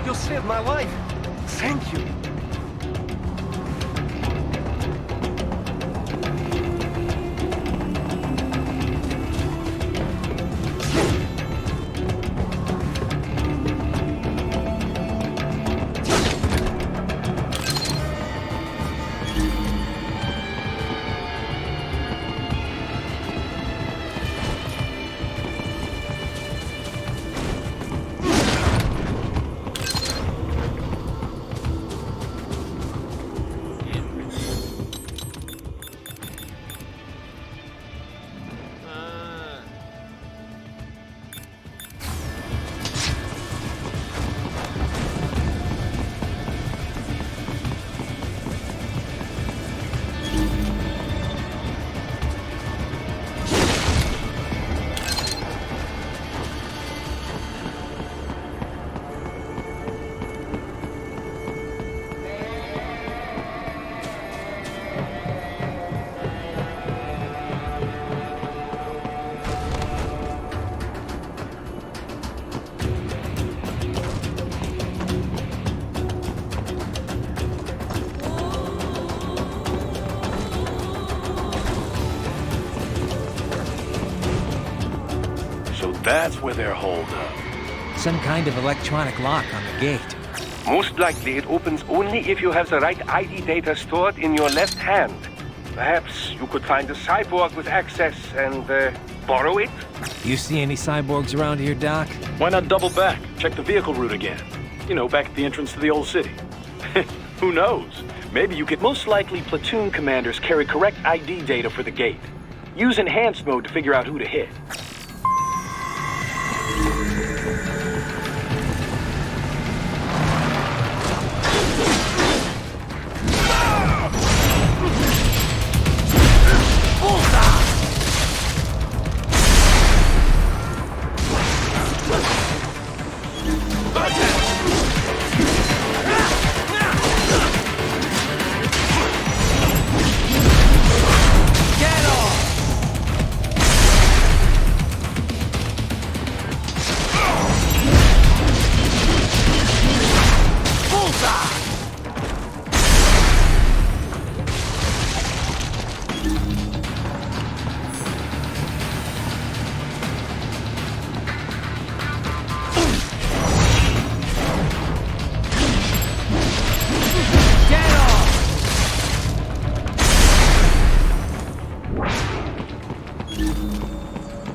You saved my life. Thank you.
That's where they're holed up.
Some kind of electronic lock on the gate.
Most likely it opens only if you have the right ID data stored in your left hand. Perhaps you could find a cyborg with access and borrow it?
You see any cyborgs around here, Doc?
Why not double back? Check the vehicle route again. You know, back at the entrance to the old city. Who knows? Maybe you could... Most likely platoon commanders carry correct ID data for the gate. Use enhanced mode to figure out who to hit.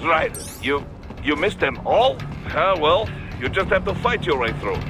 right. You missed them all? Well, you just have to fight your way through.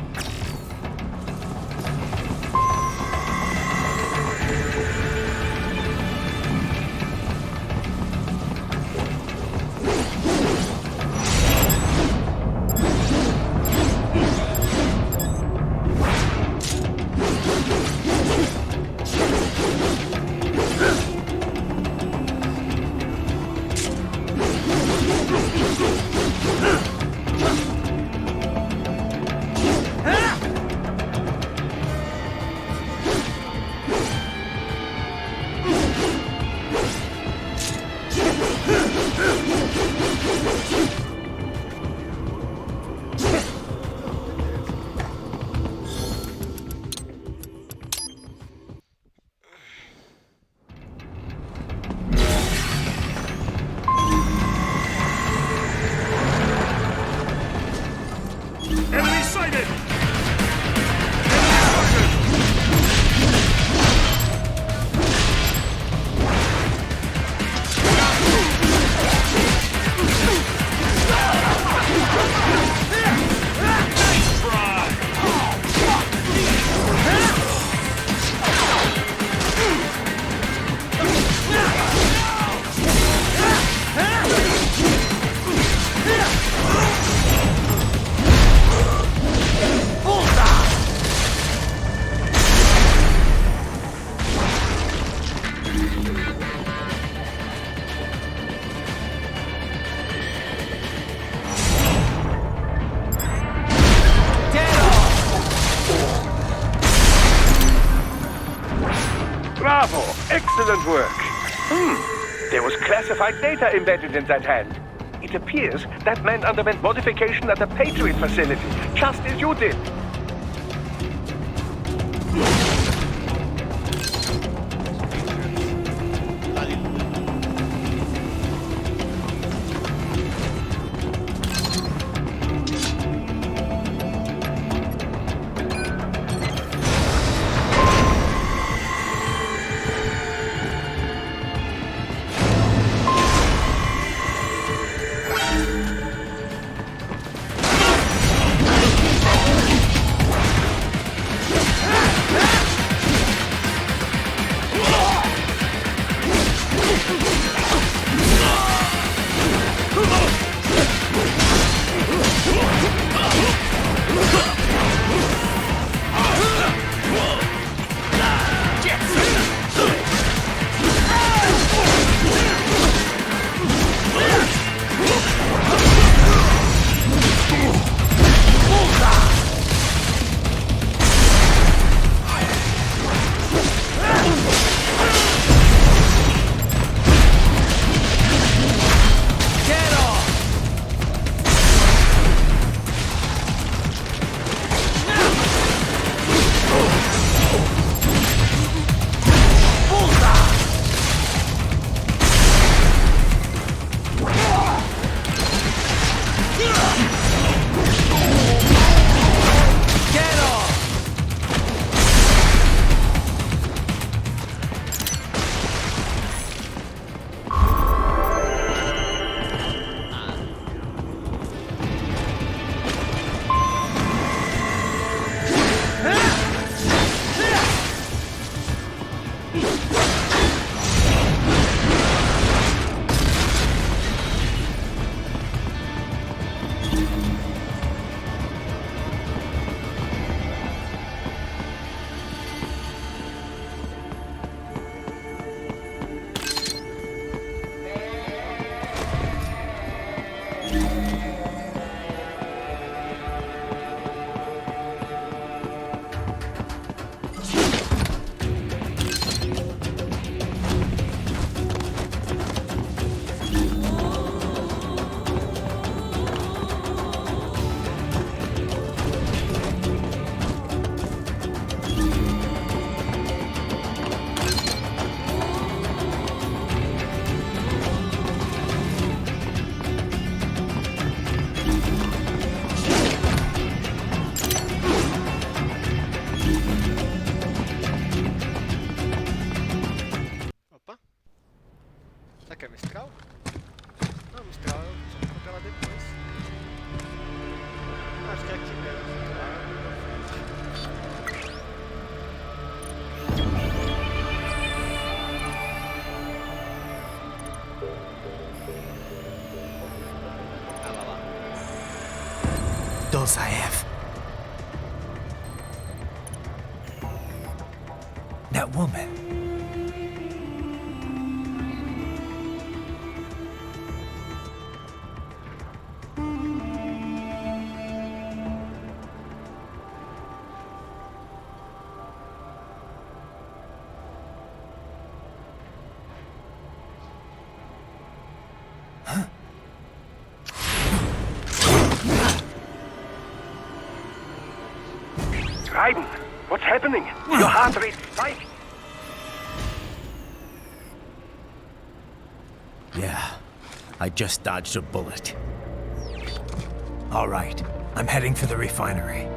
Enemy sighted!
Bravo! Excellent work. There was classified data embedded in that hand. It appears that man underwent modification at the Patriot facility, just as you did.
Ah, mostrar, só vou encontrar lá depois. Acho que é aqui mesmo.
Dolzaev. That woman.
Raiden, what's happening? Your heart rate spiked.
Yeah, I just dodged a bullet. All right, I'm heading for the refinery.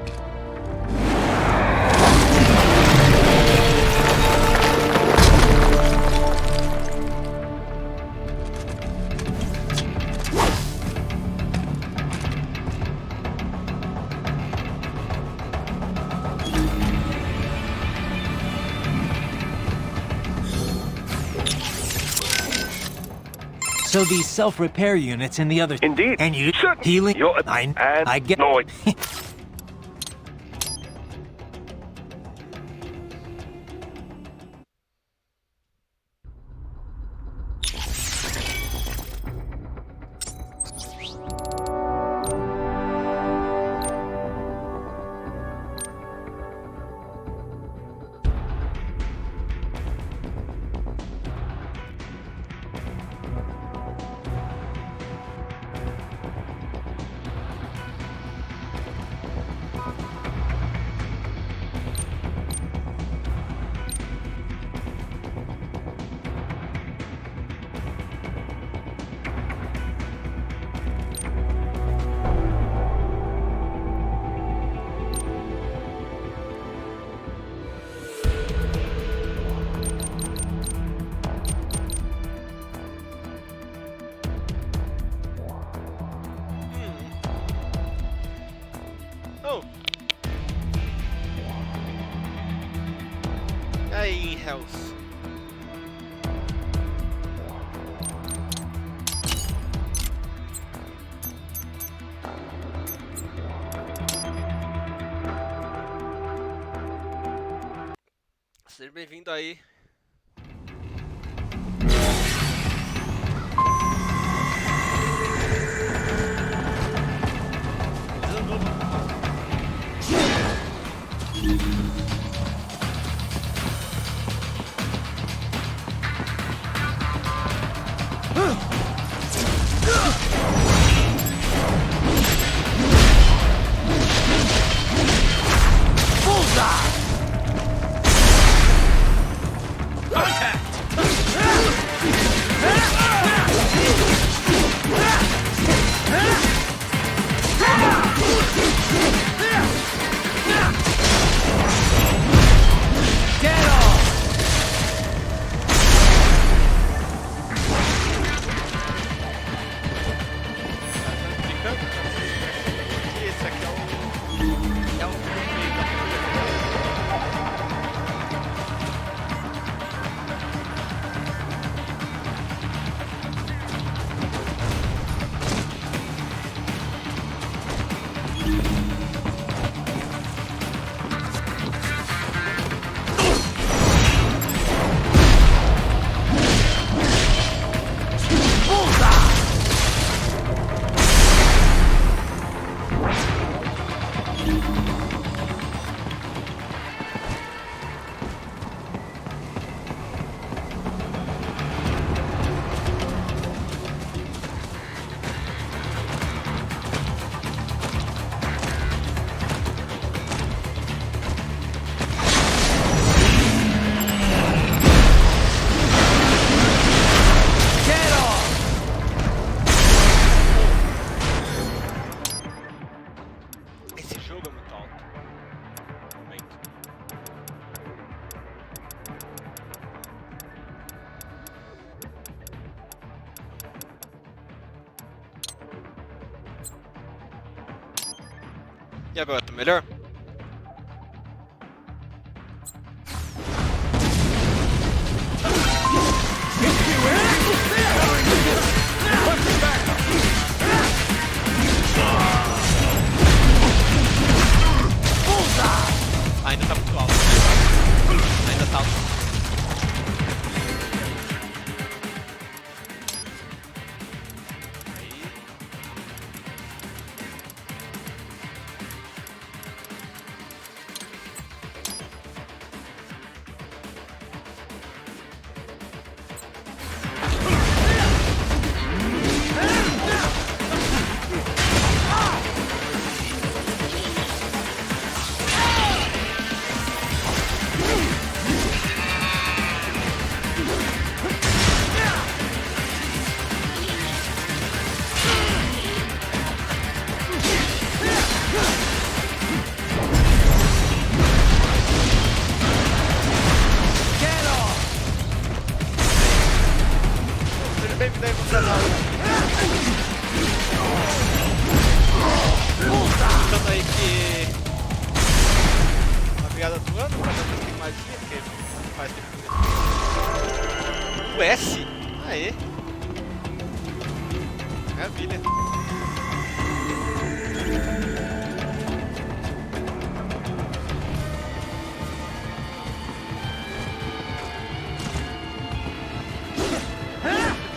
So these self-repair units in the other...
Indeed.
And you...
Certain.
Healing...
You're
I get...
Noise.
Oh! Aí, Hells. Seja bem-vindo aí. E agora, tá melhor? Ainda tá muito alto. Ainda tá alto. Bem-vindo aí, lembrando aí que a virada do ano, mas eu não tenho mais dia, porque não faz tempo. O S? Aê! Maravilha!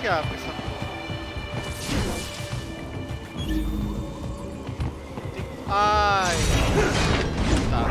Que abre essa porra? Ai! Tá.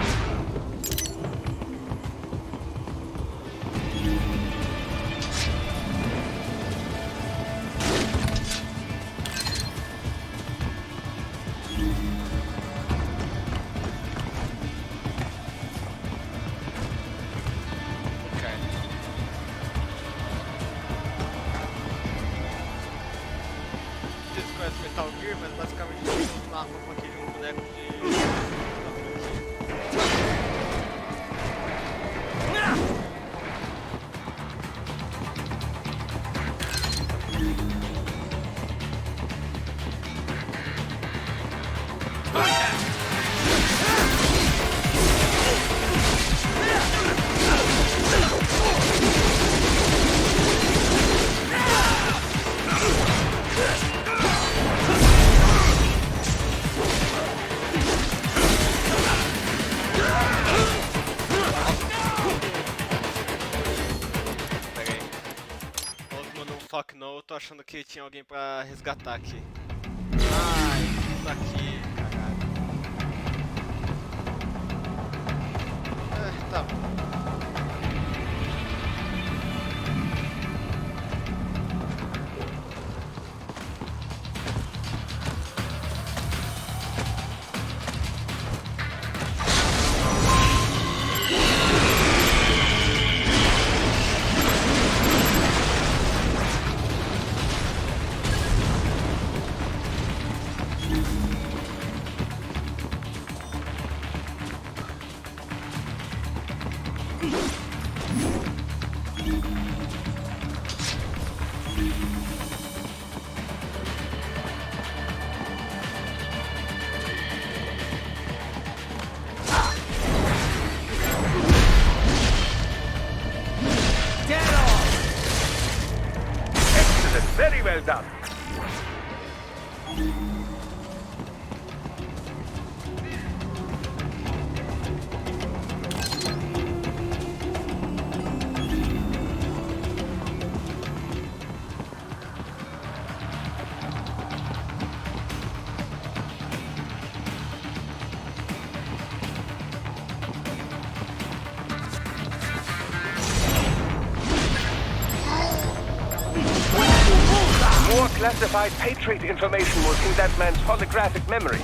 Metal Gear, mas basicamente eu uma arma com aquele boneco de... Fuck no, eu tô achando que tinha alguém pra resgatar aqui. Ai, isso aqui, caralho. Tá bom.
Very well done. More classified Patriot information was in that man's holographic memory.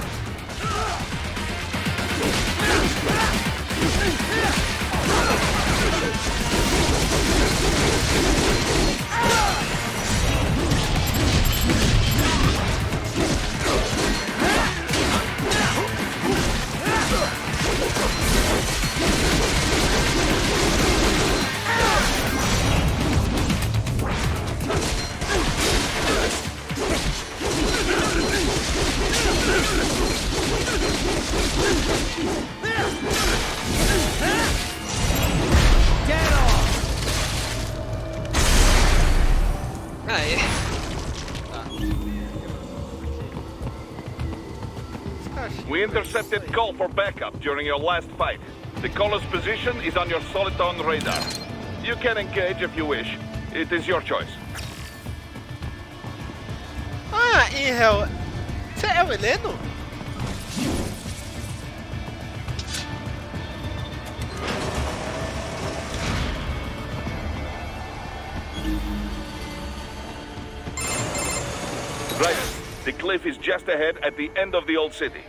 Aê.
We intercepted call for backup during your last fight. The caller's position is on your Soliton radar. You can engage if you wish. It is your choice.
Ah, Inhel. Você é o Heleno?
Right. The cliff is just ahead at the end of the old city.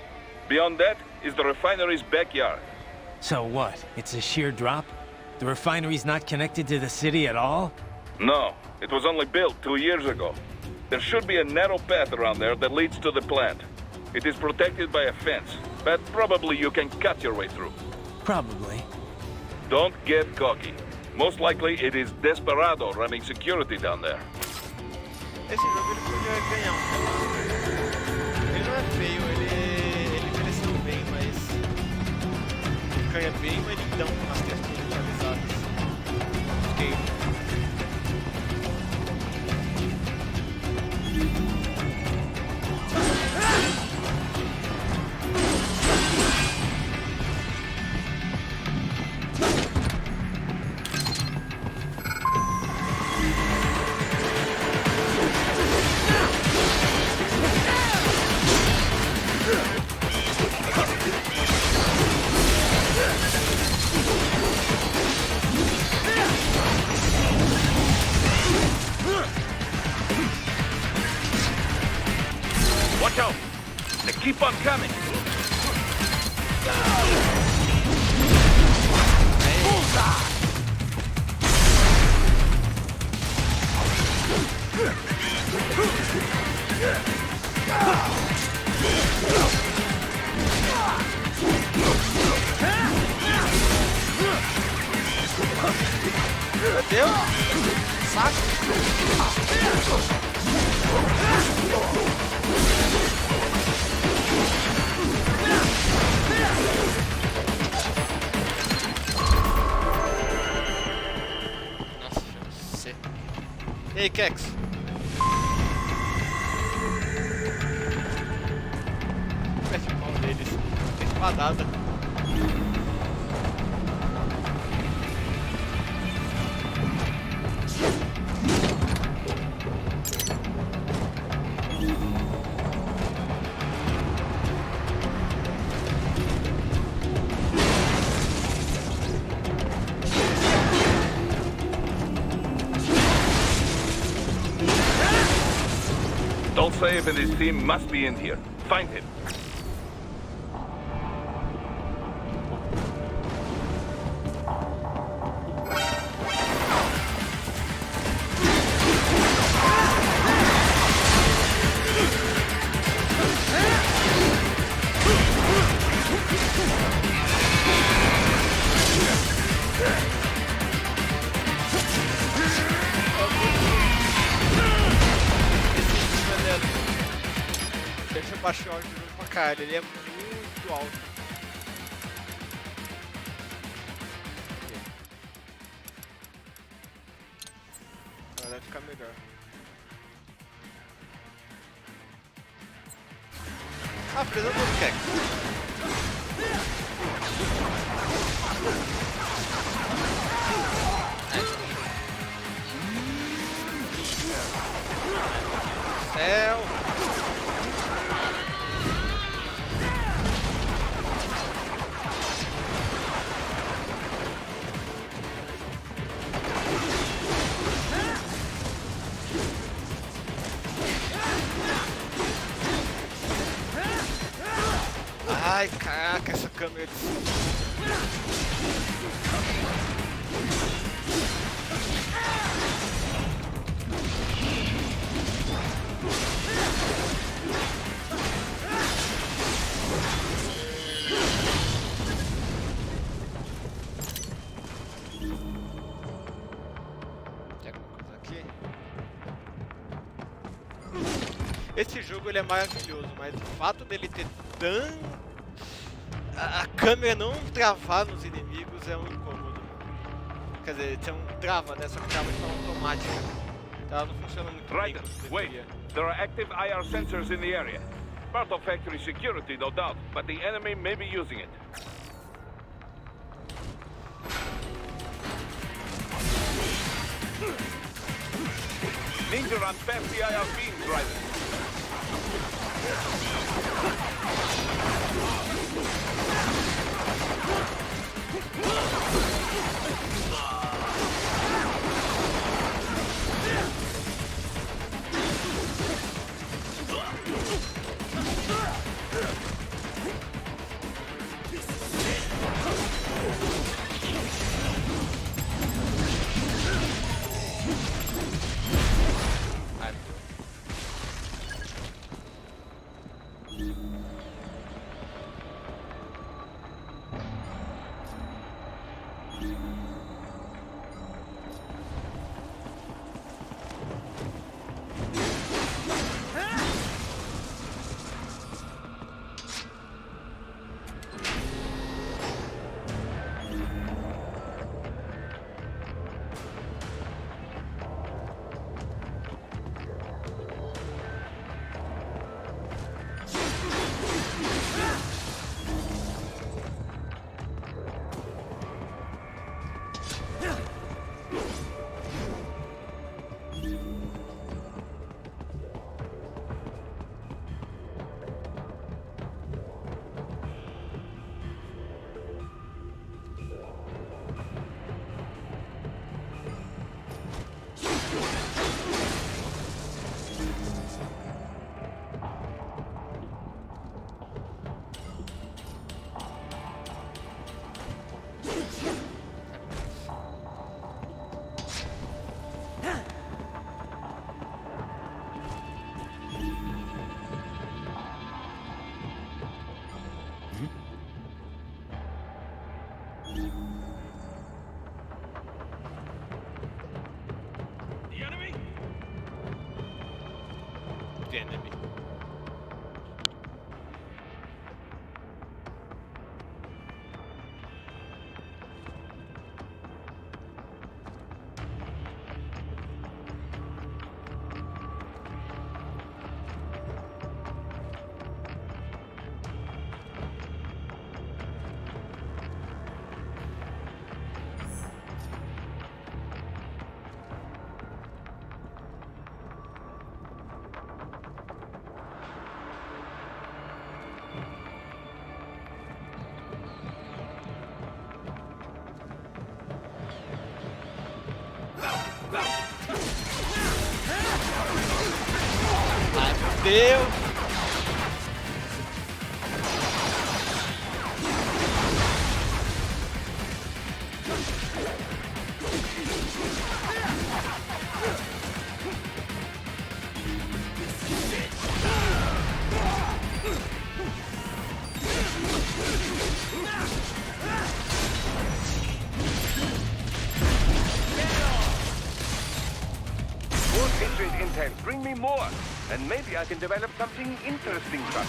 Beyond that is the refinery's backyard.
So what? It's a sheer drop? The refinery's not connected to the city at all?
No, it was only built 2 years ago. There should be a narrow path around there that leads to the plant. It is protected by a fence, but probably you can cut your way through.
Probably.
Don't get cocky. Most likely it is Desperado running security down there.
Esse jogo ele podia ganhar Ele não é feio, ele envelheceu bem, mas ganha bem maridão com as texturas atualizadas. Ok.
Watch out! They keep on coming!
Deu? Saco? Nossa, você. E aí, Kex? Mete o pau deles. Tem espadada.
Dolcev and his team must be in here. Find him.
Deixa eu baixar o áudio pra caralho, ele é muito alto. Agora vai ficar melhor. Ah, apresenta o Kex. Céu! Ai, caraca, essa câmera de tem alguma coisa aqui? Esse jogo ele é maravilhoso, mas o fato dele ter a câmera não travar nos inimigos é um incômodo. Quer dizer, tem um trava, né? Só que trava de forma automática. Ela não funciona muito bem.
Raiden, wait. There are active IR sensors in the area. Part of factory security, no doubt, but the enemy may be using it. Ninja runs past the IR beams, Raiden.
The enemy.
Ai, meu Deus!
More Kindred intel. Bring me more. And maybe I can develop something interesting from it.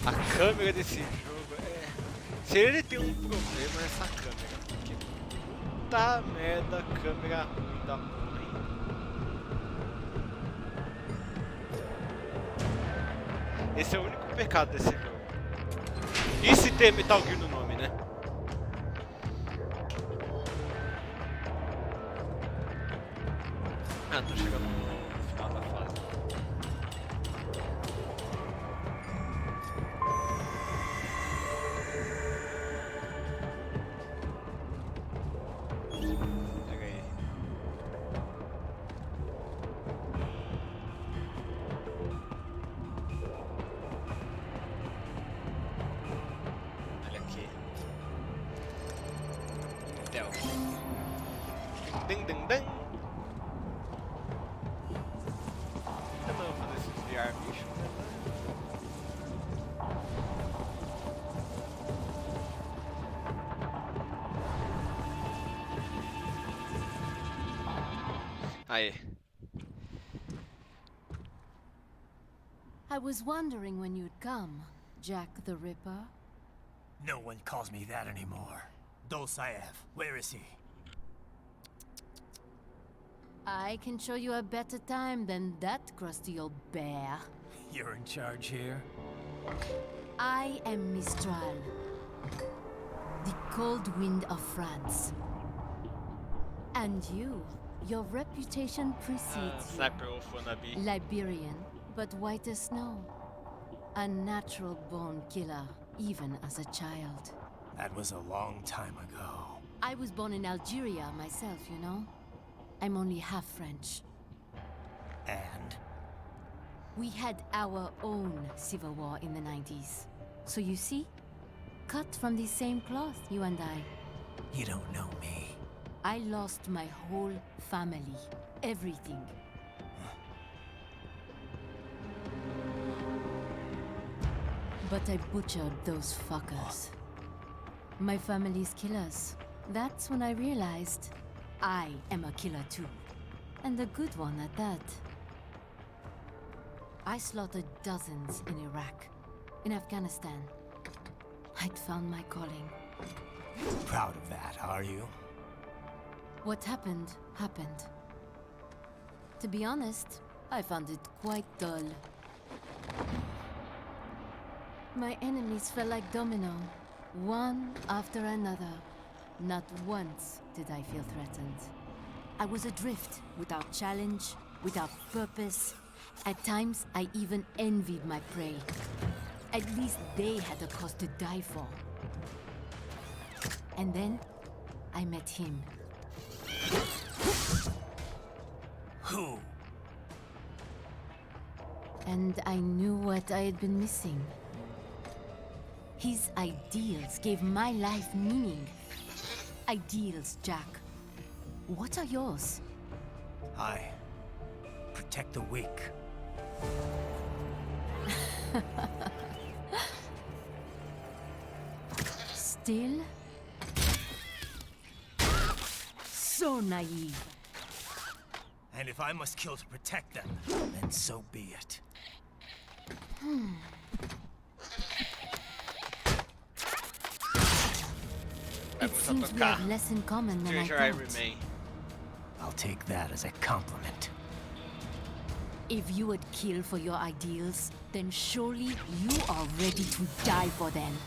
A câmera desse jogo é... Se ele tem um problema, é essa câmera. Porque puta merda, câmera ruim da porra, hein? Esse é o único pecado desse jogo. E se ter Metal Gear no nome, né? Ah, tô chegando no final da fase. Pega aí. Olha aqui. Intel. Ding ding ding. Eu não vou fazer esse VR bicho, né? Aí.
I
was wondering when you'd come, Jack the Ripper.
No one calls me that anymore. Dolsaev, where is he?
I can show you a better time than that crusty old bear.
You're in charge here?
I am Mistral, the cold wind of France. And your reputation precedes you.
Sniper Wolf wannabe.
Liberian, but white as snow. A natural-born killer, even as a child.
That was a long time ago.
I was born in Algeria myself, you know? I'm only half French.
And?
We had our own civil war in the 90s. So you see? Cut from the same cloth, you and I.
You don't know me.
I lost my whole family. Everything. But I butchered those fuckers. My family's killers. That's when I realized I am a killer too. And a good one at that. I slaughtered dozens in Iraq, in Afghanistan. I'd found my calling.
Proud of that, are you?
What happened, happened. To be honest, I found it quite dull. My enemies fell like domino, one after another. Not once did I feel threatened. I was adrift, without challenge, without purpose. At times, I even envied my prey. At least they had a cause to die for. And then, I met him.
Who?
And I knew what I had been missing. His ideals gave my life meaning. Ideals, Jack. What are yours?
I protect the weak.
Still? So naive.
And if I must kill to protect them, then so be it.
It seems we have less in common than I thought.
I'll take that as a compliment.
If you would kill for your ideals, then surely you are ready to die for them.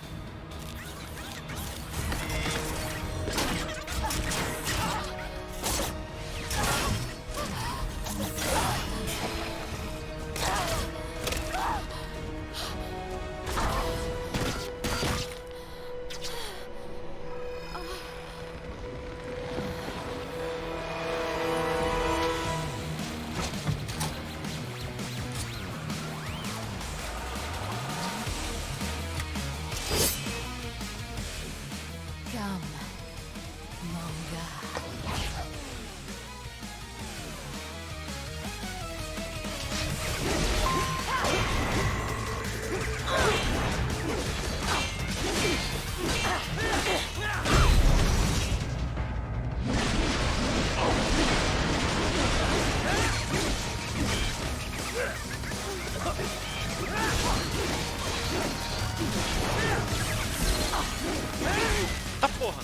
Tá porra!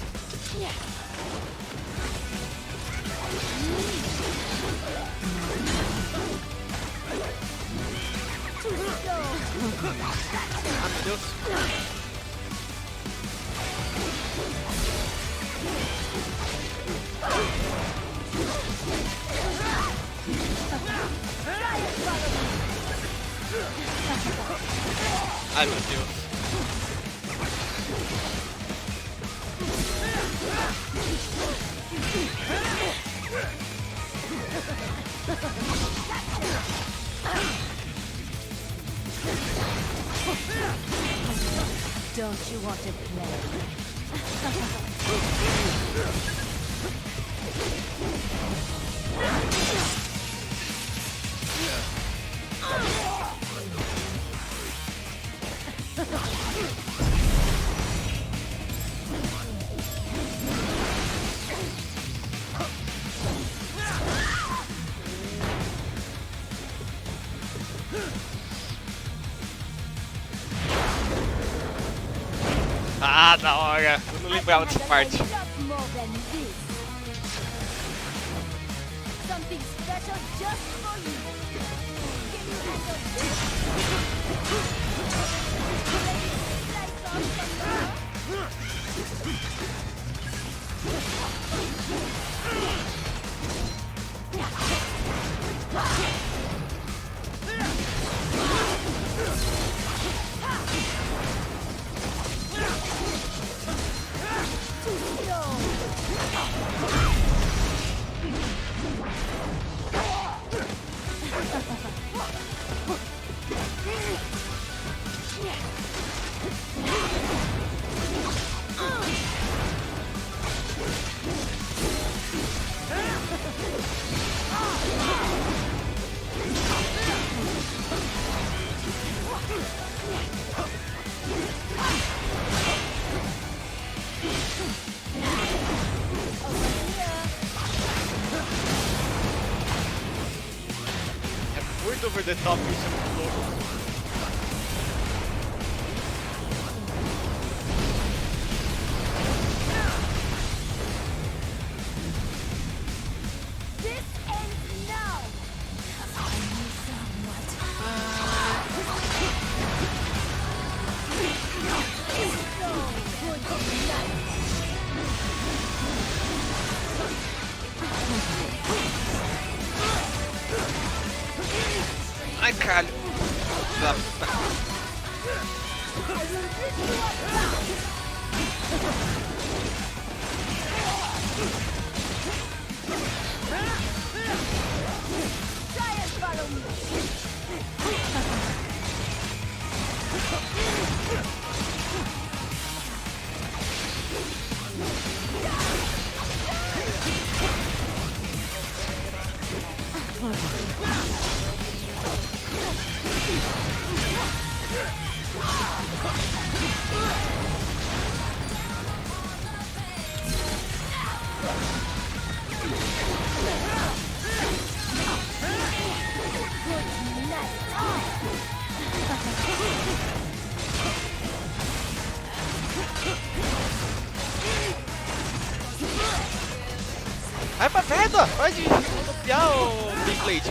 Ah, meu Deus! Ai, meu Deus!
Don't you want to play?
Ah, da hora. Eu não lembrava dessa parte.
Something special just for you. Can you handle this?
Muito over the top, isso é muito louco.
This ends now.
Ai, caralho.
Try and follow me.
Vai pra merda! Vai de copiar o template.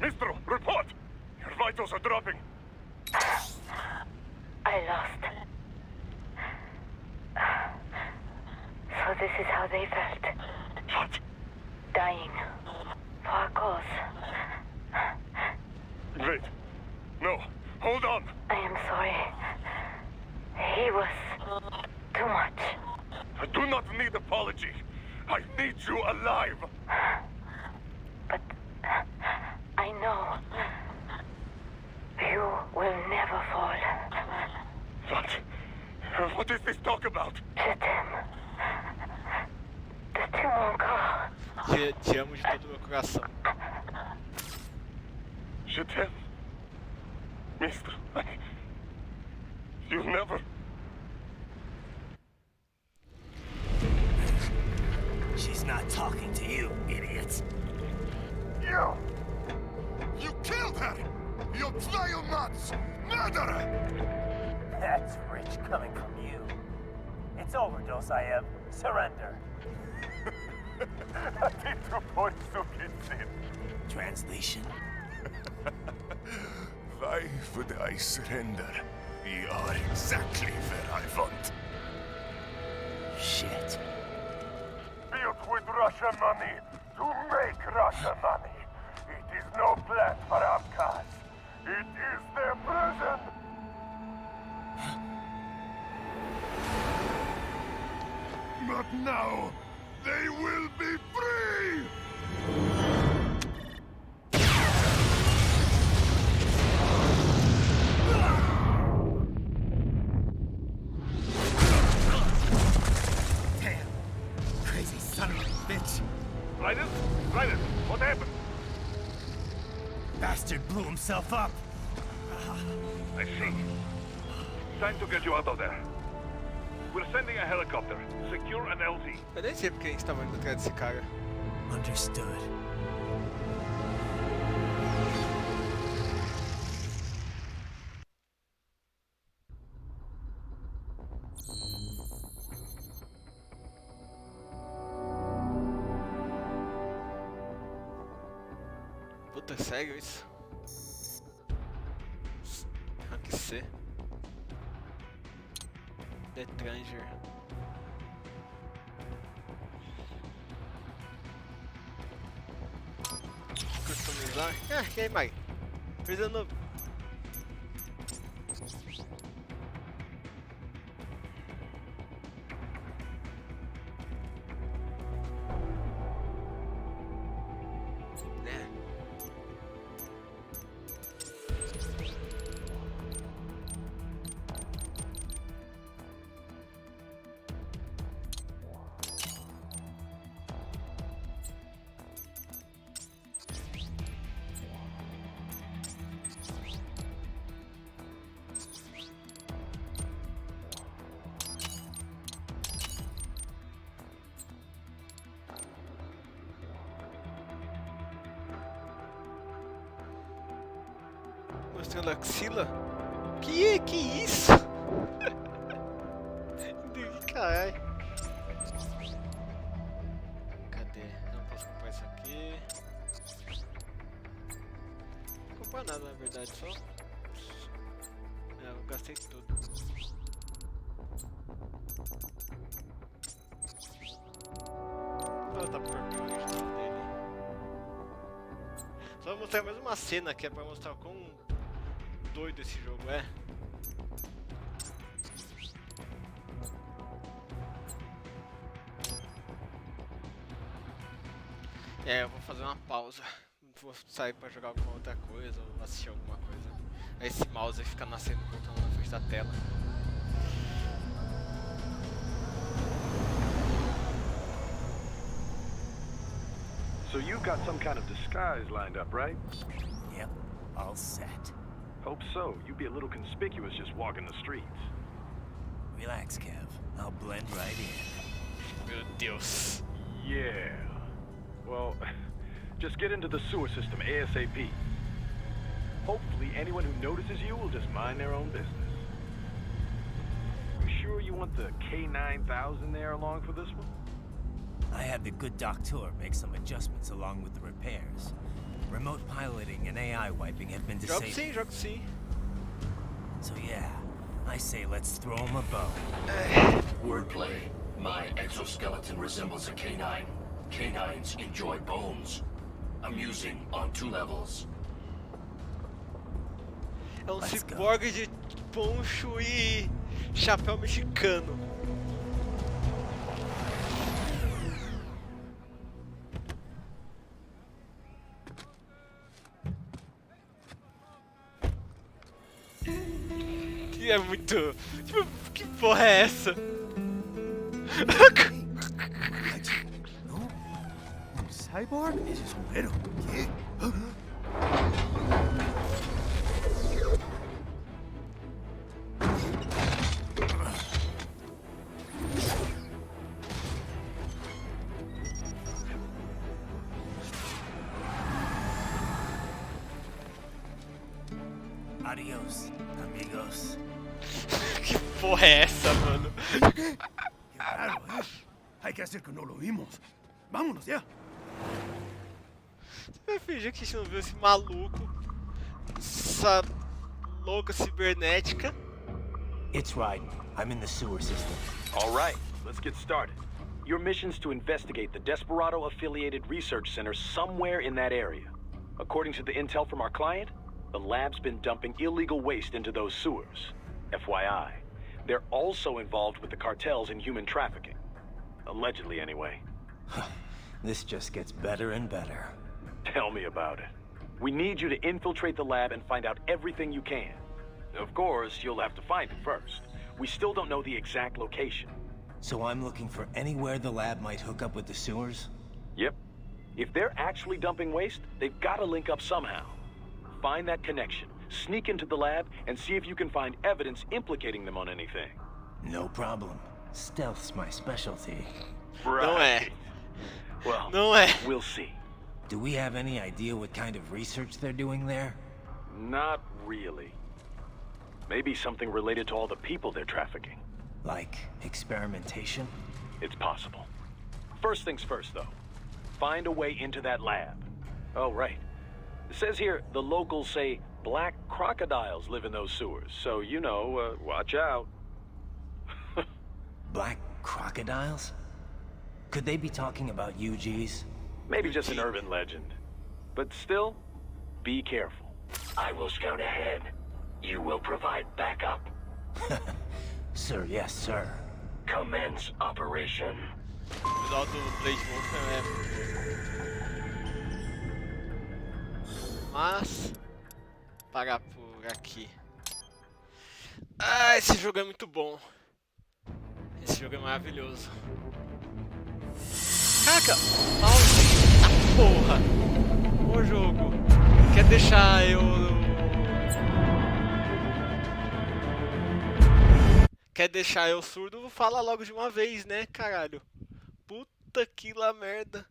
Mistro, report! Your vitals are dropping.
I lost. So this is how they felt.
What?
Dying. For a cause.
Wait. No. Hold on.
I am sorry. He was too much.
I do not need apology. I need you alive.
But I know you will never fall.
What? What is this talk about?
Je t'aime. De tout mon corps.
Te amo de todo o meu coração.
Je t'aime. Mister, you never...
talking to you, idiot.
You killed her! You vile nuts! Murderer!
That's rich coming from you. It's overdose, I am. Surrender. Translation.
Why would I surrender? We are exactly where I want.
Shit.
Built with Russian money to make Russian money. It is no plan for Abkhaz. It is their prison. But now, they will be free!
Damn. Crazy son of a bitch.
Raiden, what happened?
Bastard blew himself up.
I see. Time to get you out of there. We're sending a helicopter. Secure an LZ.
Eu nem sei porque a gente tava indo atrás desse cara.
Understood.
Puta, sério isso? Rank C. The Stranger. Customizar? E aí, Mike? Coisa nova. Mostrando a axila? Que isso? Caralho. Cadê? Não posso comprar isso aqui. Não vou comprar nada na verdade, só. Eu gastei tudo. Vou voltar pro perfil original dele. Só vou mostrar mais uma cena que é pra mostrar o quão doido esse jogo é. Eu vou fazer uma pausa. Vou sair pra jogar alguma outra coisa ou assistir alguma coisa. Aí esse mouse fica nascendo voltando na frente da tela.
So you've got some kind of disguise lined up, right?
Yep, all set.
Hope so. You'd be a little conspicuous just walking the streets.
Relax, Kev. I'll blend right in.
Meu Deus.
Yeah. Well, just get into the sewer system ASAP. Hopefully anyone who notices you will just mind their own business. You sure you want the K9000 there along for this one?
I had the good doctor make some adjustments along with the repairs. Remote piloting and AI wiping have been disabled.
Jogo sim.
So yeah, I say let's throw him a bone.
Wordplay. My exoskeleton resembles a canine. Canines enjoy bones. Amusing on 2 levels.
É um ciborgue de poncho e chapéu mexicano. É muito... Tipo, que porra é essa?
Cyborg? Ese sombrero. ¿Qué?
Adios, amigos.
Que porra é essa, mano?
Claro, hay que hacer que no lo vimos. Vámonos ya.
Você vai fingir que a gente não viu esse maluco, essa louca cibernética?
It's right. I'm in the sewer system.
All right, let's get started. Your mission's to investigate the Desperado-affiliated research center somewhere in that area. According to the intel from our client, the lab's been dumping illegal waste into those sewers. FYI, they're also involved with the cartels in human trafficking. Allegedly, anyway.
This just gets better and better.
Tell me about it. We need you to infiltrate the lab and find out everything you can. Of course, you'll have to find it first. We still don't know the exact location.
So I'm looking for anywhere the lab might hook up with the sewers?
Yep. If they're actually dumping waste, they've got to link up somehow. Find that connection, sneak into the lab, and see if you can find evidence implicating them on anything.
No problem. Stealth's my specialty.
Right. Well, we'll see.
Do we have any idea what kind of research they're doing there?
Not really. Maybe something related to all the people they're trafficking.
Like experimentation?
It's possible. First things first, though. Find a way into that lab. Oh, right. It says here the locals say black crocodiles live in those sewers, so, you know, watch out.
Black crocodiles? Could they be talking about UGs?
Maybe just an urban legend. But still, be careful.
I will scout ahead. You will provide backup.
Sir, yes, sir.
Commence operation.
Without the Blade Wolf, mas parar por aqui. Ah, esse jogo é muito bom. Esse jogo é maravilhoso. Caraca, mouse. Ah, porra. O jogo quer deixar eu... Quer deixar eu surdo? Fala logo de uma vez, né, caralho? Puta que lá merda.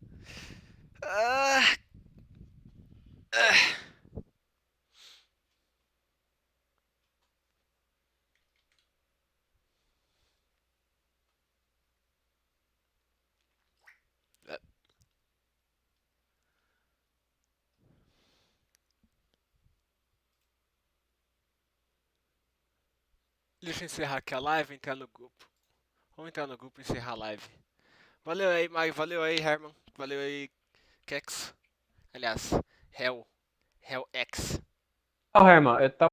Deixa eu encerrar aqui a live e entrar no grupo. Vamos entrar no grupo e encerrar a live. Valeu aí, Mari. Valeu aí, Herman. Valeu aí, Kex. Aliás, Hell X.
Herman, eu tava